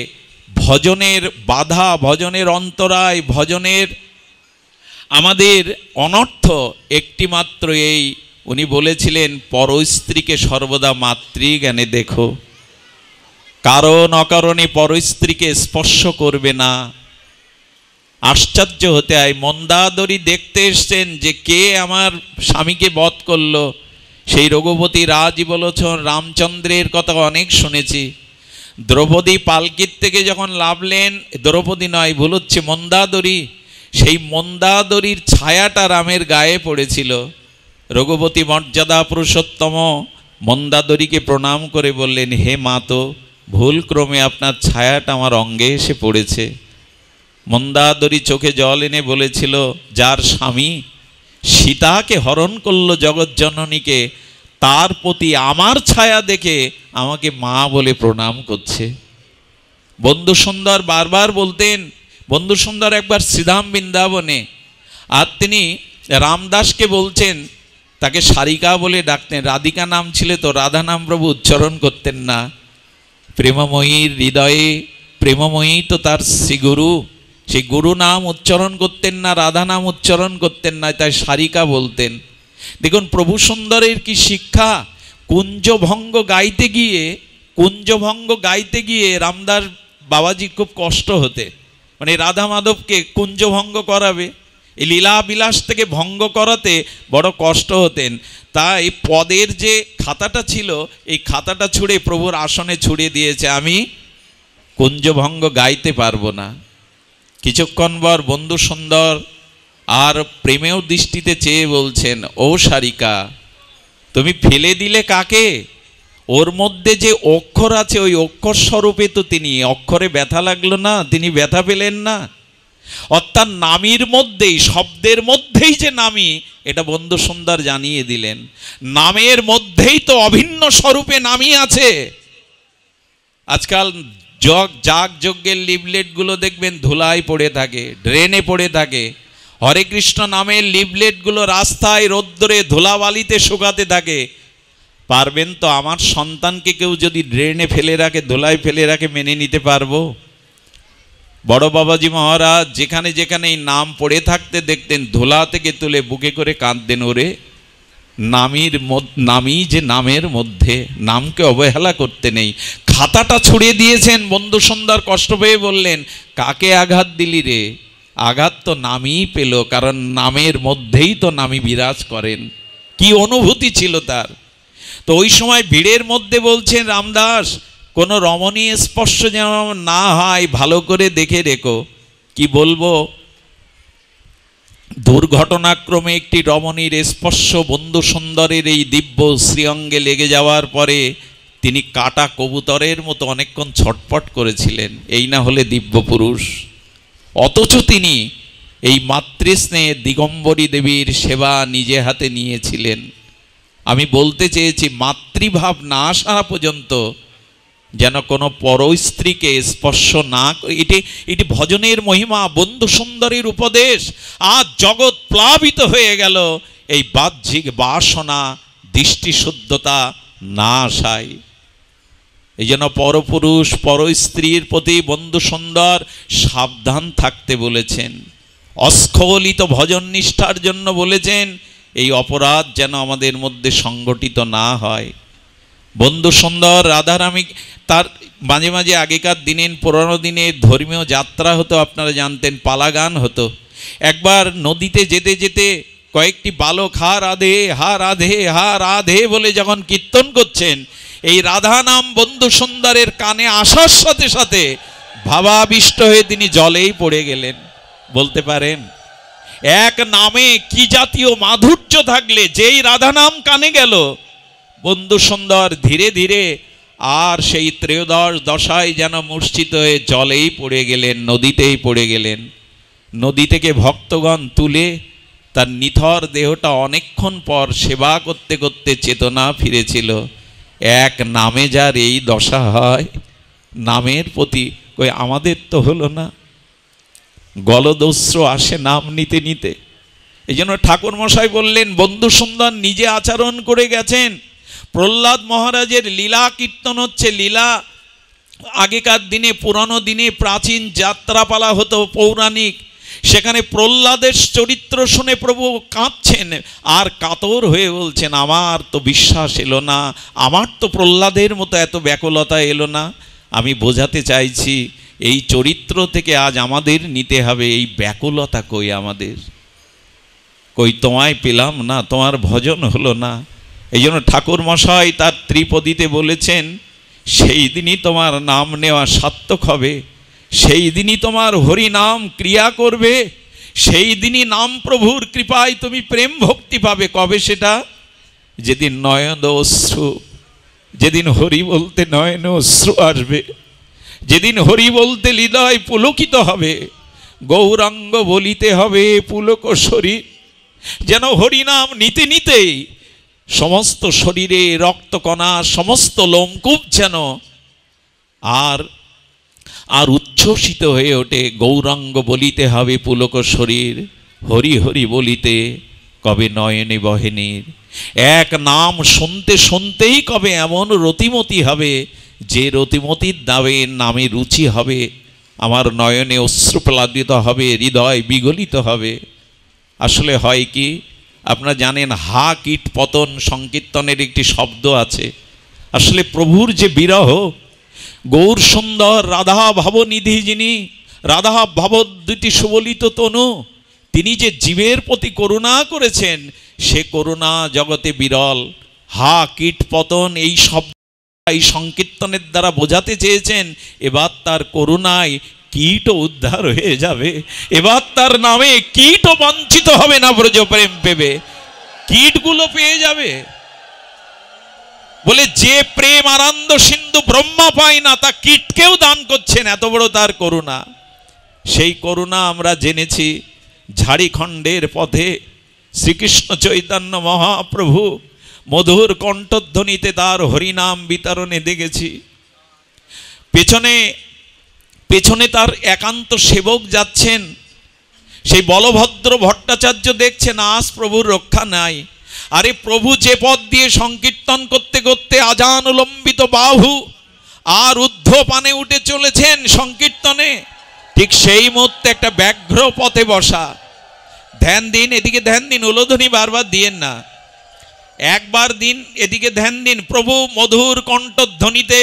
ভজনের বাধা, ভজনের অন্তরায়, ভজনের আমাদের অনর্থ একটি মাত্র এই, উনি বলেছিলেন, পরস্ত্রীকে সর্বদা মাতৃজ্ঞানে দেখো, কারণ অকারণে পরস্ত্রীকে স্পর্শ করবে না। আশ্চর্য হতে হয়, মন্দাদরী দেখতে এসছেন যে কে আমার স্বামীকে বধ করলো। সেই রঘুপতি রাজবলোচন রামচন্দ্রের কথা অনেক শুনেছি। দ্রৌপদী পালকির থেকে যখন লাভলেন, দ্রৌপদী নয়, ভুল হচ্ছে, মন্দাদরী, সেই মন্দাদরীর ছায়াটা রামের গায়ে পড়েছিল। রঘুপতি মর্যাদা পুরুষোত্তম মন্দাদরীকে প্রণাম করে বললেন, হে মাতো, ভুল ক্রমে আপনার ছায়াটা আমার অঙ্গে এসে পড়েছে। মন্দাদরী চোখে জল এনে বলেছিল, যার স্বামী সীতাকে হরণ করলো জগৎজননীকে, তার প্রতি আমার ছায়া দেখে আমাকে মা বলে প্রণাম করছে। বন্ধু সুন্দর বারবার বলতেন, বন্ধু সুন্দর একবার শ্রীধাম বৃন্দাবনে, আর তিনি রামদাসকে বলছেন, তাকে সারিকা বলে ডাকতেন, রাধিকা নাম ছিল তো, রাধা নাম প্রভু উচ্চারণ করতেন না। প্রেমময়ীর হৃদয়ে, প্রেমময়ী তো তার শ্রীগুরু, সেই গুরু নাম উচ্চারণ করতেন না, রাধা নাম উচ্চারণ করতেন না, তাই সারিকা বলতেন। দেখুন প্রভু সুন্দরের কি শিক্ষা। কুঞ্জভঙ্গ গাইতে গিয়ে, কুঞ্জভঙ্গ গাইতে গিয়ে রামদাস বাবাজি খুব কষ্ট হতে, মানে রাধা মাধবকে কুঞ্জভঙ্গ করাবে, এই লীলা বিলাস থেকে ভঙ্গ করাতে বড় কষ্ট হতেন। তাই পদের যে খাতাটা ছিল, এই খাতাটা ছুঁড়ে প্রভুর আসনে ছুঁড়ে দিয়েছে, আমি কুঞ্জভঙ্গ গাইতে পারবো না। কিছুক্ষণ পর বন্ধু সুন্দর আর প্রেমেও দৃষ্টিতে চেয়ে বলছেন, ও সারিকা, তুমি ফেলে দিলে কাকে? ওর মধ্যে যে অক্ষর আছে, ওই অক্ষর স্বরূপে তো তিনি, অক্ষরে ব্যথা লাগলো না, তিনি ব্যথা পেলেন না। অর্থাৎ নামীর মধ্যেই, শব্দের মধ্যেই যে নামী, এটা বন্ধু সুন্দর জানিয়ে দিলেন। নামের মধ্যেই তো অভিন্ন স্বরূপে নামী আছে। আজকাল যাগ যজ্ঞের লিফলেটগুলো দেখবেন ধুলায় পড়ে থাকে, ড্রেনে পড়ে থাকে। হরে কৃষ্ণ নামের লিফলেটগুলো রাস্তায় রোদ্দুরে ধুলাবালিতে শুকাতে থাকে। পারবেন তো আমার সন্তানকে কেউ যদি ড্রেনে ফেলে রাখে, ধুলায় ফেলে রাখে, মেনে নিতে পারবো? বড় বাবাজি মহারাজ যেখানে যেখানে এই নাম পড়ে থাকতে দেখতেন, ধুলা থেকে তুলে বুকে করে কাঁদতেন, ওরে নামী যে নামের মধ্যে, নামকে অবহেলা করতে নেই। খাতাটা ছুড়ে দিয়েছেন। বন্ধু সুন্দর কষ্ট পেয়ে বললেন, কাকে আঘাত দিলি রে? আঘাত তো নামই পেল, কারণ নামের মধ্যেই তো নামী বিরাজ করেন। কি অনুভূতি ছিল তার! তো ওই সময় ভিড়ের মধ্যে বলছেন রামদাস, কোনো রমণী স্পর্শ যেন না হয়, ভালো করে দেখে রেখো। কি বলবো, দুর্ঘটনাক্রমে একটি রমণীর স্পর্শ বন্ধু সুন্দরের এই দিব্য শ্রীঅঙ্গে লেগে যাওয়ার পরে তিনি কাটা কবুতরের মতো অনেকক্ষণ ছটপট করেছিলেন, এই না হলে দিব্য পুরুষ। অথচ তিনি এই মাতৃস্নেহে দিগম্বরী দেবীর সেবা নিজে হাতে নিয়েছিলেন। আমি বলতে চেয়েছি, মাতৃভাব না আসা পর্যন্ত যেন কোনো পরস্ত্রীকে স্পর্শ না করে। এটি ভজনের মহিমা, বন্ধু সুন্দরীর উপদেশ। আজ জগৎ প্লাবিত হয়ে গেল এই বাহ্যিক বাসনা, দৃষ্টিশুদ্ধতা না আসায়। এই জন্য পরপুরুষ পরস্ত্রীর প্রতি বন্ধু সুন্দর সাবধান থাকতে বলেছেন। অস্খলিত ভজন নিষ্ঠার জন্য বলেছেন, এই অপরাধ যেন আমাদের মধ্যে সংগঠিত না হয়। বন্ধু সুন্দর রাধারানী, তার মাঝে মাঝে আগেকার দিনের পুরনো দিনের ধর্মীয় যাত্রা হতো, আপনারা জানতেন, পালাগান হতো। একবার নদীতে যেতে যেতে কয়েকটি বালক হা রাধে হা রাধে হা রাধে বলে যখন কীর্তন করছেন, এই রাধা নাম বন্ধু সুন্দরের কানে আসার সাথে সাথে ভাবাবিষ্ট হয়ে তিনি জলেই পড়ে গেলেন। বলতে পারেন এক নামে কি জাতীয় মাধুর্য থাকলে যেই রাধা নাম কানে গেল, বন্ধু সুন্দর ধীরে ধীরে আর সেই ত্রয়োদশ দশায় যেন মূর্ছিত হয়ে জলেই পড়ে গেলেন, নদীতেই পড়ে গেলেন। নদী থেকে ভক্তগণ তুলে তার নিথর দেহটা অনেকক্ষণ পর সেবা করতে করতে চেতনা ফিরেছিল। এক নামে যার এই দশা হয়, নামের প্রতি কই আমাদের তো হলো না? গলদস্রু আসে নাম নিতে নিতে। এই জন্য ঠাকুর মশাই বললেন, বন্ধু সুন্দর নিজে আচরণ করে গেছেন। প্রহ্লাদ মহারাজের লীলা কীর্তন হচ্ছে। লীলা আগেকার দিনে, পুরানো দিনে প্রাচীন যাত্রাপালা হতো পৌরাণিক, সেখানে প্রহ্লাদের চরিত্র শুনে প্রভু কাঁদছেন আর কাতর হয়ে বলছেন, আমার তো বিশ্বাস এলো না, আমার তো প্রহ্লাদের মতো এত ব্যাকুলতা এলো না। আমি বোঝাতে চাইছি, এই চরিত্র থেকে আজ আমাদের নিতে হবে এই ব্যাকুলতা। কই আমাদের, কই তোমায় পেলাম না, তোমার ভজন হলো না। এই জন্য ঠাকুর মশাই তার ত্রিপদীতে বলেছেন, সেই দিনই তোমার নাম নেওয়া সার্থক হবে, সেই দিনই তোমার হরি নাম ক্রিয়া করবে, সেই দিনই নাম প্রভুর কৃপায় তুমি প্রেম ভক্তি পাবে। কবে সেটা? যেদিন নয়ন অশ্রু, যেদিন হরি বলতে নয়ন অশ্রু আসবে, যেদিন হরি বলতে হৃদয় পুলকিত হবে, গৌরাঙ্গ বলিতে হবে পুলক শরীর। যেন হরিনাম নিতে নিতেই সমস্ত শরীরে রক্তকণা, সমস্ত লোমকূপ যেন আর উচ্ছ্বসিত হয়ে ওঠে। গৌরাঙ্গ বলিতে হবে পুলক শরীর, হরি হরি বলিতে কবে নয়নে বহেনীর। এক নাম শুনতে শুনতেই কবে এমন রতিমতি হবে, যে রতিমতির দাবে নামে রুচি হবে, আমার নয়নে অশ্রুপ্লাবিত হবে, হৃদয় বিগলিত হবে। আসলে হয় কি, আপনারা জানেন, হা কীট পতন সংকীর্তনের একটি শব্দ আছে। আসলে প্রভুর যে বিরহ, গৌর সুন্দর রাধা ভাবনিধি যিনি, রাধা ভাব দুটি সুবলিত তনু, তিনি যে জীবের প্রতি করুণা করেছেন, সে করুণা জগতে বিরল। হা কীট পতন এই শব্দ এই সংকীর্তনের দ্বারা বোঝাতে চেয়েছেন, এবার তার করুণায় কীটও উদ্ধার হয়ে যাবে, এবার তার নামে কীটও বঞ্চিত হবে না, ব্রজ প্রেম পেবে, কীটগুলো পেয়ে যাবে। বলে যে প্রেম আনন্দ সিন্ধু ব্রহ্মা পায় না, তা কীটকেও দান করছেন, এত বড় তার করুণা। সেই করুণা আমরা জেনেছি ঝাড়িখণ্ডের পথে শ্রীকৃষ্ণ চৈতন্য মহাপ্রভু মধুর কণ্ঠধ্বনিতে তার হরিনাম বিতরণে দেখেছি। পেছনে পেছনে তার একান্ত সেবক যাচ্ছেন, সেই বলভদ্র ভট্টাচার্য দেখছেন আজ প্রভুর রক্ষা নাই। আরে প্রভু যে পথ দিয়ে সংকীর্তন করতে করতে আজান উলম্বিত বাহু আর ঊর্ধ্ব পানে উঠে চলেছেন সংকীর্তনে, ঠিক সেই মুহূর্তে একটা ব্যাঘ্র পথে বসা। ধ্যান দিন, এদিকে ধ্যান দিন, উলোধ্বনি বারবার দিয়েন না, একবার দিন এদিকে ধ্যান দিন। প্রভু মধুর কণ্ঠধ্বনিতে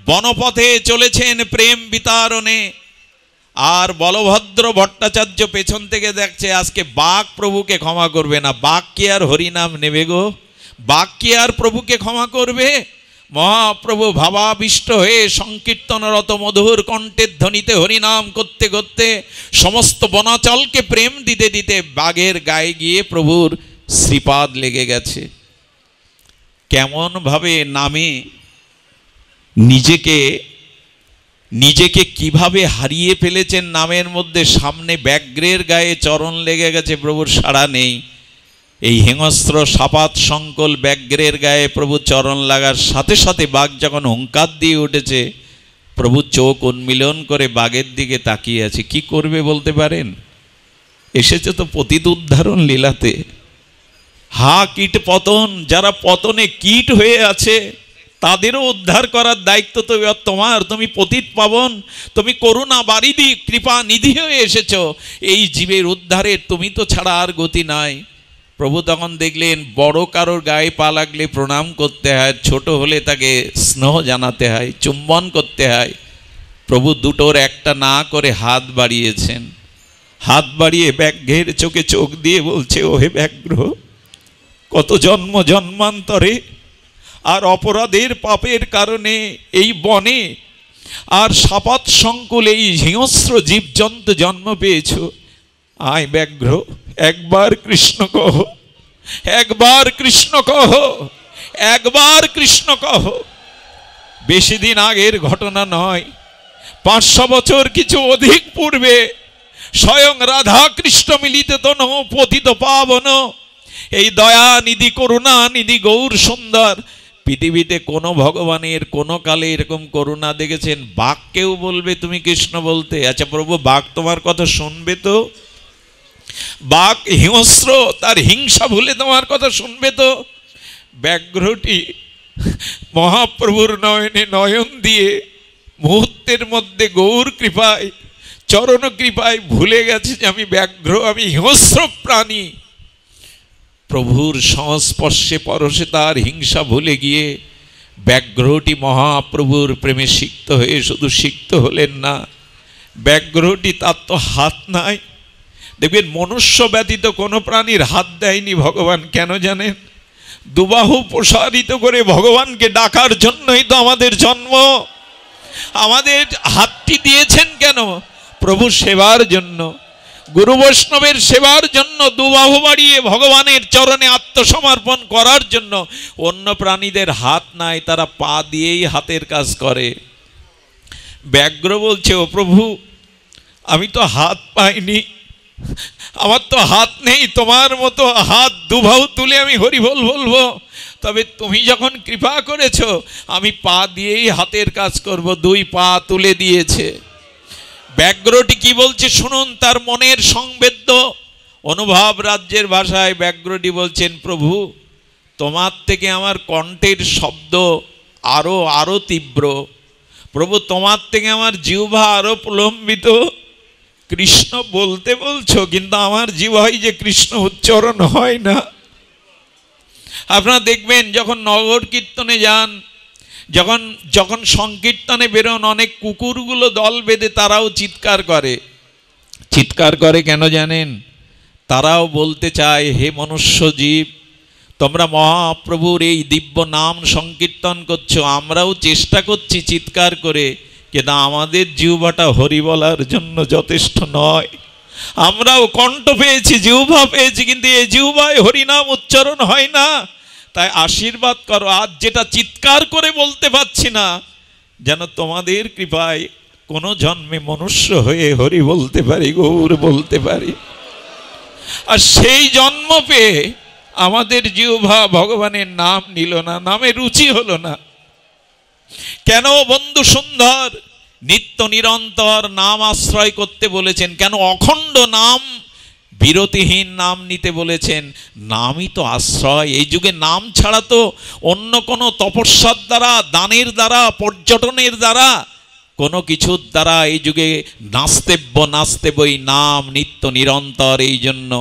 বনপথে চলেছেন প্রেম বিতারণে, আর বলভদ্র ভট্টাচার্য পেছন থেকে দেখছে আজকে বাঘ প্রভুকে ক্ষমা করবে না। বাঘ কি আর হরিনাম নেবে গো? বাঘ কি আর প্রভুকে ক্ষমা করবে? মহাপ্রভু ভাবাবিষ্ট হয়ে সংকীর্তনরত মধুর কণ্ঠের ধ্বনিতে হরিনাম করতে করতে সমস্ত বনাচলকে প্রেম দিতে দিতে বাঘের গায়ে গিয়ে প্রভুর শ্রীপাদ লেগে গেছে। কেমন ভাবে নামে নিজেকে কিভাবে হারিয়ে ফেলেছেন নামের মধ্যে। সামনে ব্যাঘ্রের গায়ে চরণ লেগে গেছে, প্রভুর সাড়া নেই। এই হিংস্র সাপাত সংকল ব্যাঘ্রের গায়ে প্রভু চরণ লাগার সাথে সাথে বাঘ যখন হুঙ্কার দিয়ে উঠেছে, প্রভু চোখ উন্মিলন করে বাঘের দিকে তাকিয়ে আছে। কি করবে বলতে পারেন? এসেছে তো পতিত উদ্ধারণ লীলাতে। হা কীট পতন, যারা পতনে কীট হয়ে আছে তাদেরও উদ্ধার করার দায়িত্ব তো তোমার। তুমি পতিত পাবন, তুমি করুণা বারিধি কৃপা নিধি হয়ে এসেছ এই জীবের উদ্ধারের, তুমি তো ছাড়া আর গতি নাই। প্রভু তখন দেখলেন বড় কারোর গায়ে পা লাগলে প্রণাম করতে হয়, ছোট হলে তাকে স্নেহ জানাতে হয়, চুম্বন করতে হয়। প্রভু দুটোর একটা না করে হাত বাড়িয়েছেন। হাত বাড়িয়ে ব্যাঘ্রের চোখে চোখ দিয়ে বলছে, ওহে ব্যাঘ্র, কত জন্ম জন্মান্তরে আর অপরাধের পাপের কারণে এই বনে আর সাপাত সংকুল এই হিংস্র জীবজন্তু জন্ম পেয়েছ। আয় ব্যাঘ্র, একবার কৃষ্ণ কহ, একবার কৃষ্ণ কহ, একবার কৃষ্ণ কহ। বেশি দিন আগের ঘটনা নয়, 500 বছর কিছু অধিক পূর্বে স্বয়ং রাধা কৃষ্ণ মিলিত তন পতিত পাবন এই দয়া নিধি করুণা নিধি গৌর সুন্দর। পৃথিবীতে কোনো ভগবানের কোনো কালে এরকম করুণা দেখেছেন? বাঘ কেউ বলবে তুমি কৃষ্ণ বলতে? আচ্ছা প্রভু, বাঘ তোমার কথা শুনবে তো? বাঘ হিংস্র, তার হিংসা ভুলে তোমার কথা শুনবে তো? ব্যাঘ্রটি মহাপ্রভুর নয়নে নয়ন দিয়ে মুহূর্তের মধ্যে গৌর কৃপায় চরণ কৃপায় ভুলে গেছে যে আমি ব্যাঘ্র, আমি হিংস্র প্রাণী। প্রভুর সংস্পর্শে পরশে তার হিংসা ভুলে গিয়ে ব্যাঘ্রটি মহাপ্রভুর প্রেমে সিক্ত হয়ে শুধু সিক্ত হলেন না, ব্যাঘ্রটি তার তো হাত নাই। দেখবেন মনুষ্য ব্যতীত কোনো প্রাণীর হাত দেয়নি ভগবান। কেন জানেন? দুবাহু প্রসারিত করে ভগবানকে ডাকার জন্যই তো আমাদের জন্ম। আমাদের হাতটি দিয়েছেন কেন? প্রভু সেবার জন্য, গুরু বৈষ্ণবের সেবার জন্য, দুবাহু বাড়িয়ে ভগবানের চরণে আত্মসমর্পণ করার জন্য। অন্য প্রাণীদের হাত নাই, তারা পা দিয়েই হাতের কাজ করে। ব্যাঘ্র বলছে, ও প্রভু, আমি তো হাত পাইনি, আমার তো হাত নেই, তোমার মতো হাত দুবাহু তুলে আমি হরিবোল বলবো। তবে তুমি যখন কৃপা করেছো আমি পা দিয়েই হাতের কাজ করব। 2 পা তুলে দিয়েছে। ব্যাঘ্রটি কি বলছে শুনুন, তার মনের সংবেদ্য অনুভব রাজ্যের ভাষায় ব্যাঘ্রটি বলছেন, প্রভু তোমার থেকে আমার কণ্ঠের শব্দ আরো তীব্র, প্রভু তোমার থেকে আমার জিহ্বা আরো প্রলম্বিত। কৃষ্ণ বলতে বলছো, কিন্তু আমার জিহ্বায় যে কৃষ্ণ উচ্চারণ হয় না। আপনারা দেখবেন যখন নগর কীর্তনে যান, যখন সংকীর্তনে বেরোন, অনেক কুকুরগুলো দল বেঁধে তারাও চিৎকার করে। চিৎকার করে কেন জানেন? তারাও বলতে চায়, হে মনুষ্য জীব, তোমরা মহাপ্রভুর এই দিব্য নাম সংকীর্তন করছো, আমরাও চেষ্টা করছি চিৎকার করে, কিন্তু আমাদের জিহ্বাটা হরি বলার জন্য যথেষ্ট নয়। আমরাও কণ্ঠ পেয়েছি, জিহ্বা পেয়েছি, কিন্তু এই জিহ্বায় হরিনাম উচ্চারণ হয় না। তাই আশীর্বাদ করো, আজ যেটা চিৎকার করে বলতে পারছি না, যেন তোমাদের কৃপায় কোনো জন্মে মনুষ্য হয়ে হরি বলতে পারি, গৌর বলতে পারি। আর সেই জন্ম পেয়ে আমাদের জিহ্বা ভগবানের নাম নিল না, নামে রুচি হলো না। কেন বন্ধু সুন্দর নিত্য নিরন্তর নাম আশ্রয় করতে বলেছেন? কেন অখণ্ড নাম, বিরতিহীন নাম নিতে বলেছেন? নামই তো আশ্রয়। এই যুগে নাম ছাড়া তো অন্য কোনো তপস্যার দ্বারা, দানের দ্বারা, পর্যটনের দ্বারা, কোনো কিছুর দ্বারা এই যুগে নাস্তেব্যই নাম নিত্য নিরন্তর। এই জন্য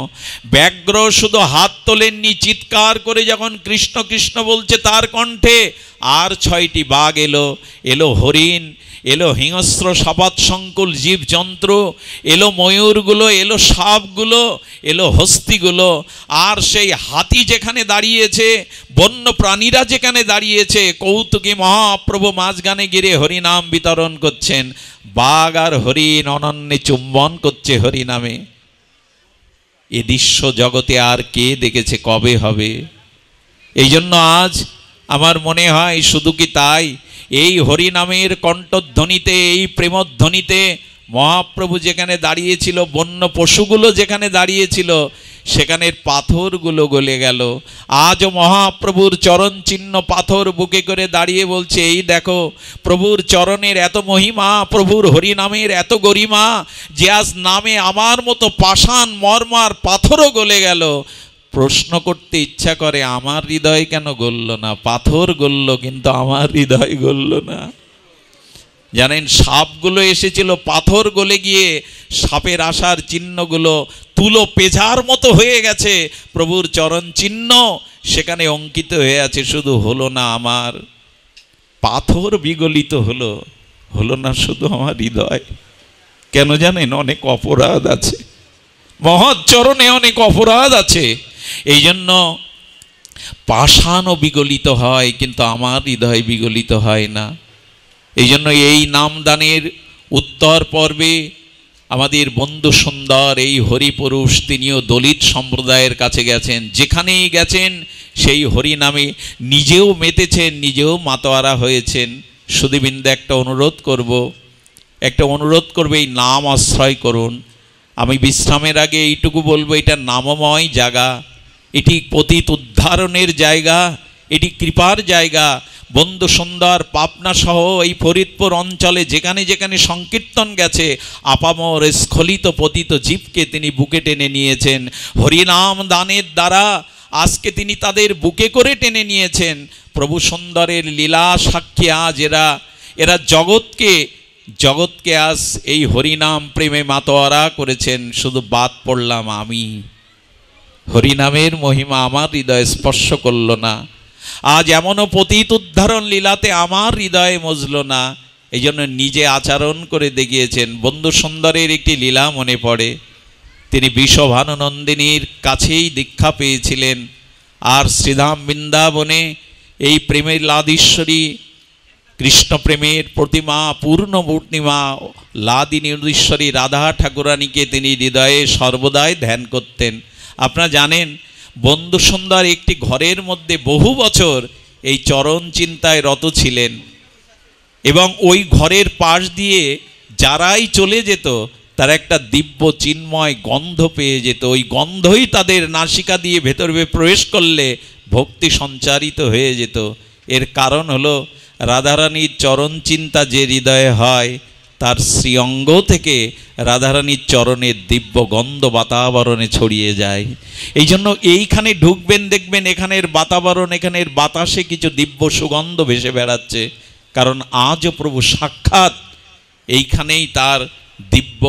ব্যাঘ্র শুধু হাত তোলেননি, চিৎকার করে যখন কৃষ্ণ কৃষ্ণ বলছে তার কণ্ঠে আর 6টি বাঘ এলো হরিণ, এলো হিংস্র সাপাত সংকুল জীবজন্তু, এলো ময়ূরগুলো, এলো সাপগুলো, এলো হস্তিগুলো। আর সেই হাতি যেখানে দাঁড়িয়েছে, বন্য প্রাণীরা যেখানে দাঁড়িয়েছে, কৌতুকী মহাপ্রভু মাঝখানে গিয়ে হরিনাম বিতরণ করছেন। বাঘ আর হরিণ অনন্যে চুম্বন করছে হরিনামে। এ দৃশ্য জগতে আর কে দেখেছে? কবে হবে? এই জন্য আজ আমার মনে হয় শুধু কি তাই, এই হরিনামের কণ্ঠধ্বনিতে, এই প্রেমধ্বনিতে মহাপ্রভু যেখানে দাঁড়িয়েছিল, বন্য পশুগুলো যেখানে দাঁড়িয়েছিল, সেখানের পাথরগুলো গলে গেল। আজও মহাপ্রভুর চরণ চিহ্ন পাথর বুকে করে দাঁড়িয়ে বলছে, এই দেখো প্রভুর চরণের এত মহিমা, প্রভুর হরিনামের এত গরিমা, যে আজ নামে আমার মতো পাষাণ মর্মার পাথরও গলে গেল। প্রশ্ন করতে ইচ্ছা করে, আমার হৃদয় কেন গলল না? পাথর গলল কিন্তু আমার হৃদয় গলল না। জানেন, সাপগুলো এসেছিল, পাথর গলে গিয়ে সাপের আসার চিহ্নগুলো তুলো পেঁচার মতো হয়ে গেছে। প্রভুর চরণ চিহ্ন সেখানে অঙ্কিত হয়ে আছে, শুধু হলো না আমার পাথর বিগলিত হলো না শুধু আমার হৃদয়। কেন জানেন? অনেক অপরাধ আছে, মহৎ চরণে অনেক অপরাধ আছে। এই জন্য পাষাণও বিগলিত হয়, কিন্তু আমার হৃদয় বিগলিত হয় না। এই জন্য এই নামদানের উত্তর পর্বে আমাদের বন্ধু সুন্দর এই হরিপুরুষ, তিনিও দলিত সম্প্রদায়ের কাছে গেছেন। যেখানেই গেছেন সেই হরি নামে নিজেও মেতেছেন, নিজেও মাতোয়ারা হয়েছেন। সুধীবৃন্দ, একটা অনুরোধ করবে, এই নাম আশ্রয় করুন। আমি বিশ্রামের আগে এইটুকু বলবো, এটা নামময় জায়গা, এটি পতিত উদ্ধারণের জায়গা, এটি কৃপার জায়গা। বন্ধু সুন্দর পাবনা সহ এই ফরিদপুর অঞ্চলে যেখানে যেখানে সংকীর্তন গেছে, আপামর স্খলিত পতিত জীবকে তিনি বুকে টেনে নিয়েছেন। হরিনাম দানের দ্বারা আজকে তিনি তাদের বুকে করে টেনে নিয়েছেন। প্রভু সুন্দরের লীলা সাক্ষী আজ এরা জগৎকে আজ এই হরিনাম প্রেমে মাতোয়ারা করেছেন। শুধু বাদ পড়লাম আমি, হরিনামের মহিমা আমার হৃদয় স্পর্শ করল না। আজ এমনও পতিত উদ্ধারণ লীলাতে আমার হৃদয়ে মজল না। এই জন্য নিজে আচরণ করে দেখিয়েছেন। বন্ধু সুন্দরের একটি লীলা মনে পড়ে। তিনি বিষভানুনন্দিনীর কাছেই দীক্ষা পেয়েছিলেন, আর শ্রীধাম বৃন্দাবনে এই প্রেমের লাদীশ্বরী, কৃষ্ণ প্রেমের প্রতিমা, পূর্ণ পূর্ণিমা লাদিনীশ্বরী রাধা ঠাকুরানীকে তিনি হৃদয়ে সর্বদাই ধ্যান করতেন। আপনারা জানেন, বন্ধু সুন্দর একটি ঘরের মধ্যে বহু বছর এই চরণ চিন্তায় রত ছিলেন, এবং ওই ঘরের পাশ দিয়ে যারাই চলে যেত তারা একটা দিব্য চিন্ময় গন্ধ পেয়ে যেত। ওই গন্ধই তাদের নাসিকা দিয়ে ভেতরে প্রবেশ করলে ভক্তি সঞ্চারিত হয়ে যেত। এর কারণ হলো রাধারানীর চরণ চিন্তা যে হৃদয়ে হয়, তার শ্রীঅঙ্গ থেকে রাধারানীর চরণের দিব্য গন্ধ বাতাবরণে ছড়িয়ে যায়। এই জন্য এইখানে ঢুকবেন, দেখবেন এখানের বাতাবরণ, এখানের বাতাসে কিছু দিব্য সুগন্ধ ভেসে বেড়াচ্ছে। কারণ আজও প্রভু সাক্ষাৎ এইখানেই তার দিব্য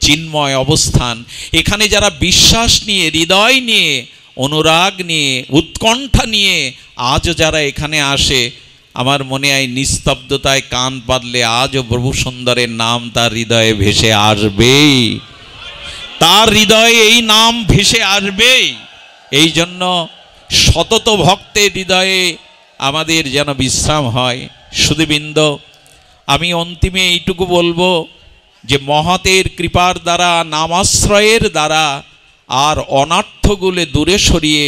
চিন্ময় অবস্থান। এখানে যারা বিশ্বাস নিয়ে, হৃদয় নিয়ে, অনুরাগ নিয়ে, উৎকণ্ঠা নিয়ে আজও যারা এখানে আসে, আমার মনে হয় নিস্তব্ধতায় কান পাতলে আজও প্রভু সুন্দরের নাম তার হৃদয়ে ভেসে আসবেই, তার হৃদয়ে এই নাম ভেসে আসবেই। এই জন্য শতত ভক্তের হৃদয়ে আমাদের যেন বিশ্রাম হয়। সুধীবৃন্দ, আমি অন্তিমে এইটুকু বলবো যে মহতের কৃপার দ্বারা, নামাশ্রয়ের দ্বারা আর অনার্থগুলো দূরে সরিয়ে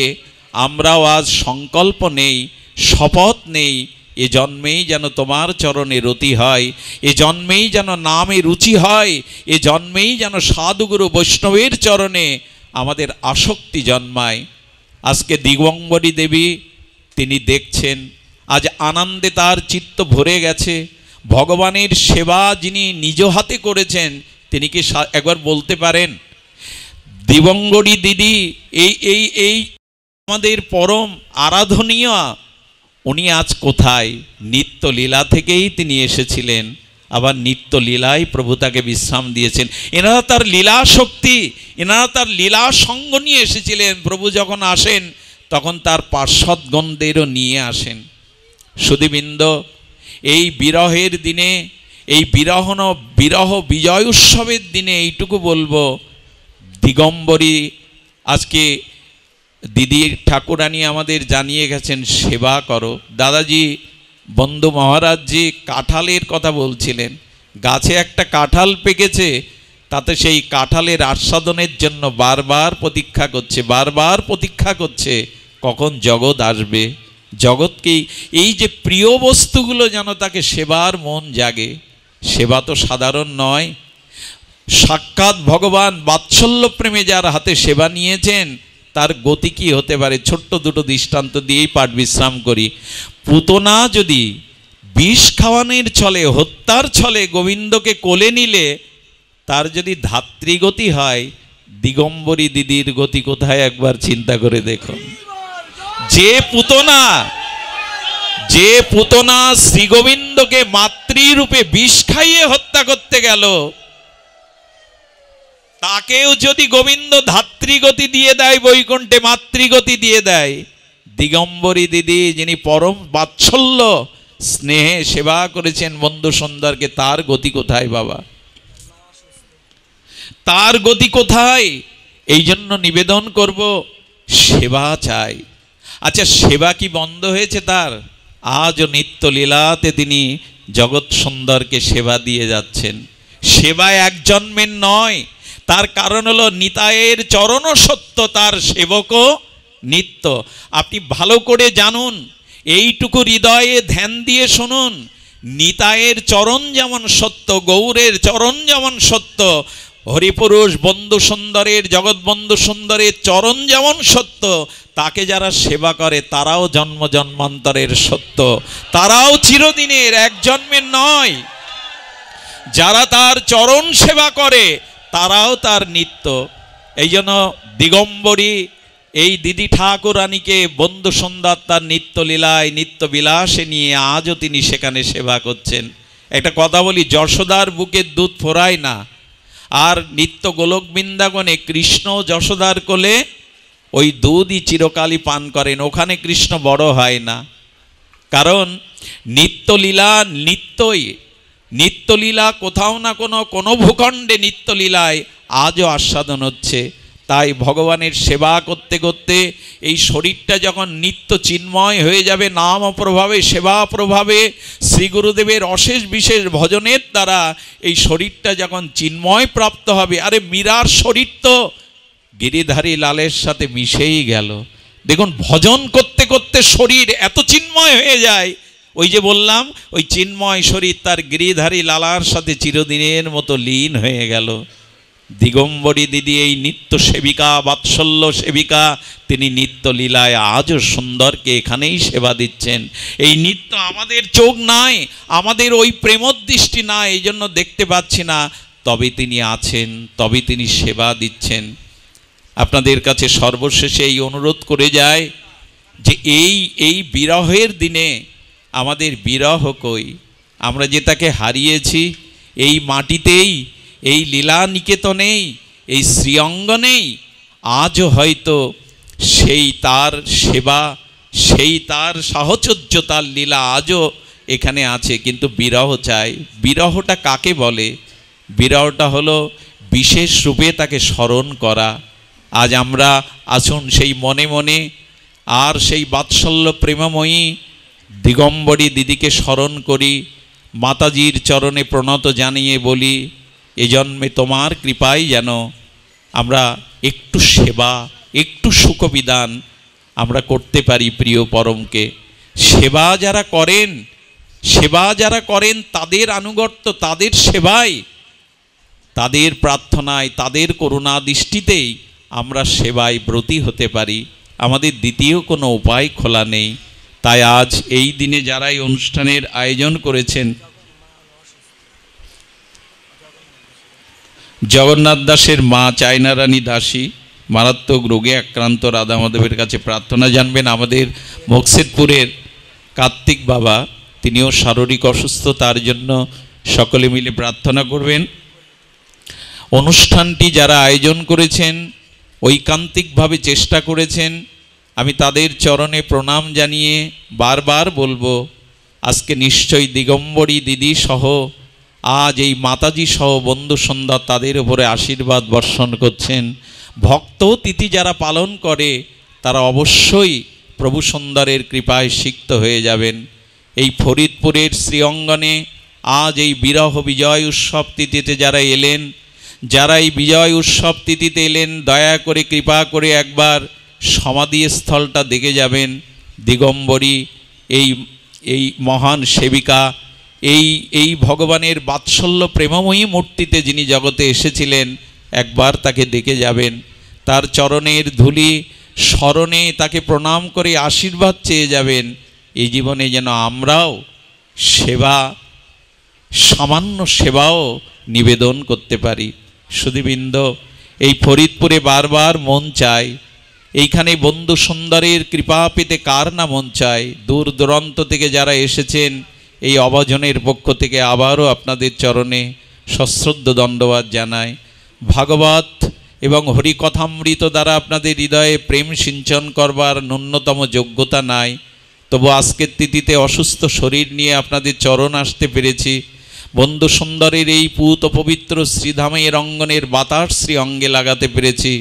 আমরাও আজ সংকল্প নেই, শপথ নেই, এ জন্মেই যেন তোমার চরণে রতি হয়, এ জন্মেই যেন নামে রুচি হয়, এ জন্মেই যেন সাধুগুরু বৈষ্ণবের চরণে আমাদের আসক্তি জন্মায়। আজকে দিগম্বরী দেবী তিনি দেখছেন, আজ আনন্দে তার চিত্ত ভরে গেছে। ভগবানের সেবা যিনি নিজ হাতে করেছেন, তিনি কি একবার বলতে পারেন দিগম্বরী দিদি এই আমাদের পরম আরাধনীয়, উনি আজ কোথায়? নিত্য লীলা থেকেই তিনি এসেছিলেন, আবার নিত্য লীলায় প্রভু তাকে বিশ্রাম দিয়েছেন। এনারা তার লীলা শক্তি, এনারা তার লীলা সঙ্গ নিয়ে এসেছিলেন। প্রভু যখন আসেন তখন তার পার্শ্বদগণদেরও নিয়ে আসেন। সুধীবৃন্দ, এই বিরহের দিনে, এই বিরহ বিজয় উৎসবের দিনে এইটুকু বলবো, দিগম্বরী আজকে দিদির ঠাকুরানী আমাদের জানিয়ে গেছেন সেবা করো। দাদাজি, বন্ধু মহারাজজি কাঁঠালের কথা বলছিলেন। গাছে একটা কাঁঠাল পেকেছে, তাতে সেই কাঁঠালের আস্বাদনের জন্য বারবার প্রতীক্ষা করছে কখন জগৎ আসবে। জগৎকে এই যে প্রিয় বস্তুগুলো যেন তাকে সেবার মন জাগে। সেবা তো সাধারণ নয়, সাক্ষাৎ ভগবান বাৎসল্য প্রেমে যার হাতে সেবা নিয়েছেন তার গতি কি হতে পারে। ছোট্ট দুটো দৃষ্টান্ত দিয়েই পাঠ বিশ্রাম করি। পুতনা যদি বিষ খাওয়ানোর ছলে, হত্যার ছলে গোবিন্দকে কোলে নিলে তার যদি ধাত্রীগতি হয়, দিগম্বরী দিদির গতি কোথায় একবার চিন্তা করে দেখুন। যে পুতনা শ্রীগোবিন্দকে মাতৃরূপে বিষ খাইয়ে হত্যা করতে গেল, তাকেও যদি গোবিন্দ ধাত্রীগতি দিয়ে দেয়, বৈকুণ্ঠে মাতৃগতি দিয়ে দেয়, দিগম্বরী দিদি যিনি পরম বাৎসল্য স্নেহে সেবা করেছেন বন্ধু সুন্দরকে, তার গতি কোথায় বাবা? তার গতি কোথায়? এই জন্য নিবেদন করব, সেবা চাই। আচ্ছা, সেবা কি বন্ধ হয়েছে তার? আজও নিত্য লীলাতে তিনি জগৎ সুন্দরকে সেবা দিয়ে যাচ্ছেন। সেবা এক জন্মের নয়, তার কারণ হলো নিতাইয়ের চরণ সত্য, তার সেবকও নিত্য। আপনি ভালো করে জানুন, এইটুকু হৃদয়ে ধ্যান দিয়ে শুনুন, নিতাইয়ের চরণ যেমন সত্য, গৌরের চরণ যেমন সত্য, হরিপুরুষ বন্ধু সুন্দরের, জগৎ বন্ধু সুন্দরের চরণ যেমন সত্য, তাকে যারা সেবা করে তারাও জন্ম জন্মান্তরের সত্য, তারাও চিরদিনের, এক জন্মের নয়। যারা তার চরণ সেবা করে তারাও তার নিত্য। এই জন্য দিগম্বরী এই দিদি ঠাকুরানীকে বন্ধু সুন্দর তার নিত্য লীলায় নিত্য বিলাসে নিয়ে আজও তিনি সেখানে সেবা করছেন। একটা কথা বলি, যশোদার বুকের দুধ ফোরায় না, আর নিত্য গোলক বৃন্দাবনে কৃষ্ণ যশোদার কোলে ওই দুধই চিরকালই পান করেন, ওখানে কৃষ্ণ বড় হয় না। কারণ নিত্যলীলা নিত্যই, নিত্যলীলা কোথাও না কোনো ভূখণ্ডে নিত্যলীলায় আজও আস্বাদন হচ্ছে। তাই ভগবানের সেবা করতে করতে এই শরীরটা যখন নিত্য চিন্ময় হয়ে যাবে, নাম প্রভাবে, সেবা প্রভাবে, শ্রী গুরুদেবের অশেষ বিশেষ ভজনের দ্বারা এই শরীরটা যখন চিন্ময় প্রাপ্ত হবে, আরে মীরার শরীর তো গিরিধারী লালের সাথে মিশেই গেল। দেখুন, ভজন করতে করতে শরীর এত চিন্ময় হয়ে যায়, ওই যে বললাম, ওই চিন্ময় শরীর তার গিরিধারী লালার সাথে চিরদিনের মতো লীন হয়ে গেল। দিগম্বরী দিদি এই নিত্য সেবিকা, বাৎসল্য সেবিকা, তিনি নিত্য লীলায় আজও সুন্দরকে এখানেই সেবা দিচ্ছেন। এই নিত্য আমাদের চোখ নাই, আমাদের ওই প্রেমদৃষ্টি নাই, এই জন্য দেখতে পাচ্ছি না, তবে তিনি আছেন, তবে তিনি সেবা দিচ্ছেন। আপনাদের কাছে সর্বশেষে এই অনুরোধ করে যায় যে এই বিরহের দিনে আমাদের বিরহ কই? আমরা যে তাকে হারিয়েছি এই মাটিতেই, এই লীলা নিকেতনেই, এই শ্রীঅঙ্গনেই আজও হয়তো সেই তার সেবা, সেই তার সাহচর্য, তার লীলা আজও এখানে আছে, কিন্তু বিরহ চাই। বিরহটা কাকে বলে? বিরহটা হলো বিশেষ রূপে তাকে স্মরণ করা। আজ আমরা আসুন সেই মনে মনে আর সেই বাৎসল্য প্রেমময়ী দিগম্বরী দিদিকে স্মরণ করি, মাতাজির চরণে প্রণত জানিয়ে বলি, এ জন্মে তোমার কৃপায় যেন আমরা একটু সেবা, একটু সুখবিধান আমরা করতে পারি প্রিয় পরমকে। সেবা যারা করেন তাদের আনুগত্য, তাদের সেবায়, তাদের প্রার্থনায়, তাদের করুণা দৃষ্টিতেই আমরা সেবায় ব্রতী হতে পারি। আমাদের দ্বিতীয় কোনো উপায় খোলা নেই। তাই আজ এই দিনে যারা এই অনুষ্ঠানের আয়োজন করেছেন, জগন্নাথ দাসের মা চায়না রানী দাসী মারাত্মক রোগে আক্রান্ত, রাধা মাধবের কাছে প্রার্থনা জানবেন। আমাদের মকসেদপুরের কার্তিক বাবা, তিনিও শারীরিক অসুস্থ, তার জন্য সকলে মিলে প্রার্থনা করবেন। অনুষ্ঠানটি যারা আয়োজন করেছেন, ঐকান্তিকভাবে চেষ্টা করেছেন, আমি তাদের চরণে প্রণাম জানিয়ে বারবার বলবো, আজকে নিশ্চয়ই দিগম্বরী দিদি সহ, আজ এই মাতাজি সহ বন্ধু সন্ধ্যা তাদের উপরে আশীর্বাদ বর্ষণ করছেন। ভক্ত তিথি যারা পালন করে তারা অবশ্যই প্রভু সুন্দরের কৃপায় সিক্ত হয়ে যাবেন। এই ফরিদপুরের শ্রীঅঙ্গনে আজ এই বিরহ বিজয় উৎসব তিথিতে যারা এলেন, যারা এই বিজয় উৎসব তিথিতে এলেন, দয়া করে কৃপা করে একবার সমাধিস্থলটা দেখে যাবেন। দিগম্বরী এই এই মহান সেবিকা, এই ভগবানের বাৎসল্য প্রেমময়ী মূর্তিতে যিনি জগতে এসেছিলেন, একবার তাকে দেখে যাবেন। তার চরণের ধূলি স্মরণে তাকে প্রণাম করে আশীর্বাদ চেয়ে যাবেন। এই জীবনে যেন আমরাও সেবা, সামান্য সেবাও নিবেদন করতে পারি। সুধীবৃন্দ, এই ফরিদপুরে বারবার মন চায়, এইখানে বন্ধু সুন্দরের কৃপা পেতে কার না মন চায়। দূর দূরান্ত থেকে যারা এসেছেন, এই অবজনের পক্ষ থেকে আবারও আপনাদের চরণে সশ্রদ্ধ দণ্ডবাদ জানাই। ভাগবত এবং হরিকথামৃত দ্বারা আপনাদের হৃদয়ে প্রেম সিঞ্চন করবার ন্যূনতম যোগ্যতা নাই, তবু আজকের তিথিতে অসুস্থ শরীর নিয়ে আপনাদের চরণ আসতে পেরেছি। বন্ধু সুন্দরের এই পূত পবিত্র শ্রীধামের অঙ্গনের বাতাস শ্রী অঙ্গে লাগাতে পেরেছি।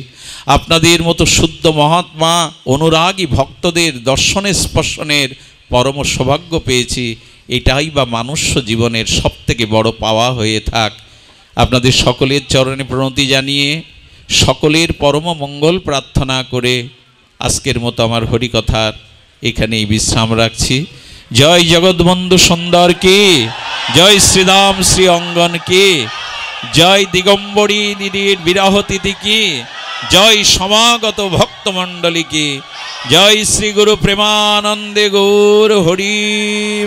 আপনাদের মতো শুদ্ধ মহাত্মা অনুরাগী ভক্তদের দর্শনে স্পর্শনের পরম সৌভাগ্য পেয়েছি। এটাই বা মানুষ্য জীবনের সবথেকে বড় পাওয়া হয়ে থাক। আপনাদের সকলের চরণে প্রণতি জানিয়ে, সকলের পরম মঙ্গল প্রার্থনা করে আজকের মতো আমার হরিকথার এখানেই বিশ্রাম রাখছি। জয় জগৎবন্ধু সুন্দর কি, জয় শ্রীরাম শ্রী অঙ্গন কি, জয় দিগম্বরী দিদির বিরহ তিথি কি, জয় সমাগত ভক্তমণ্ডলী কি, জয় শ্রী গুরু প্রেমানন্দে গৌর হরি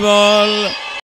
বল।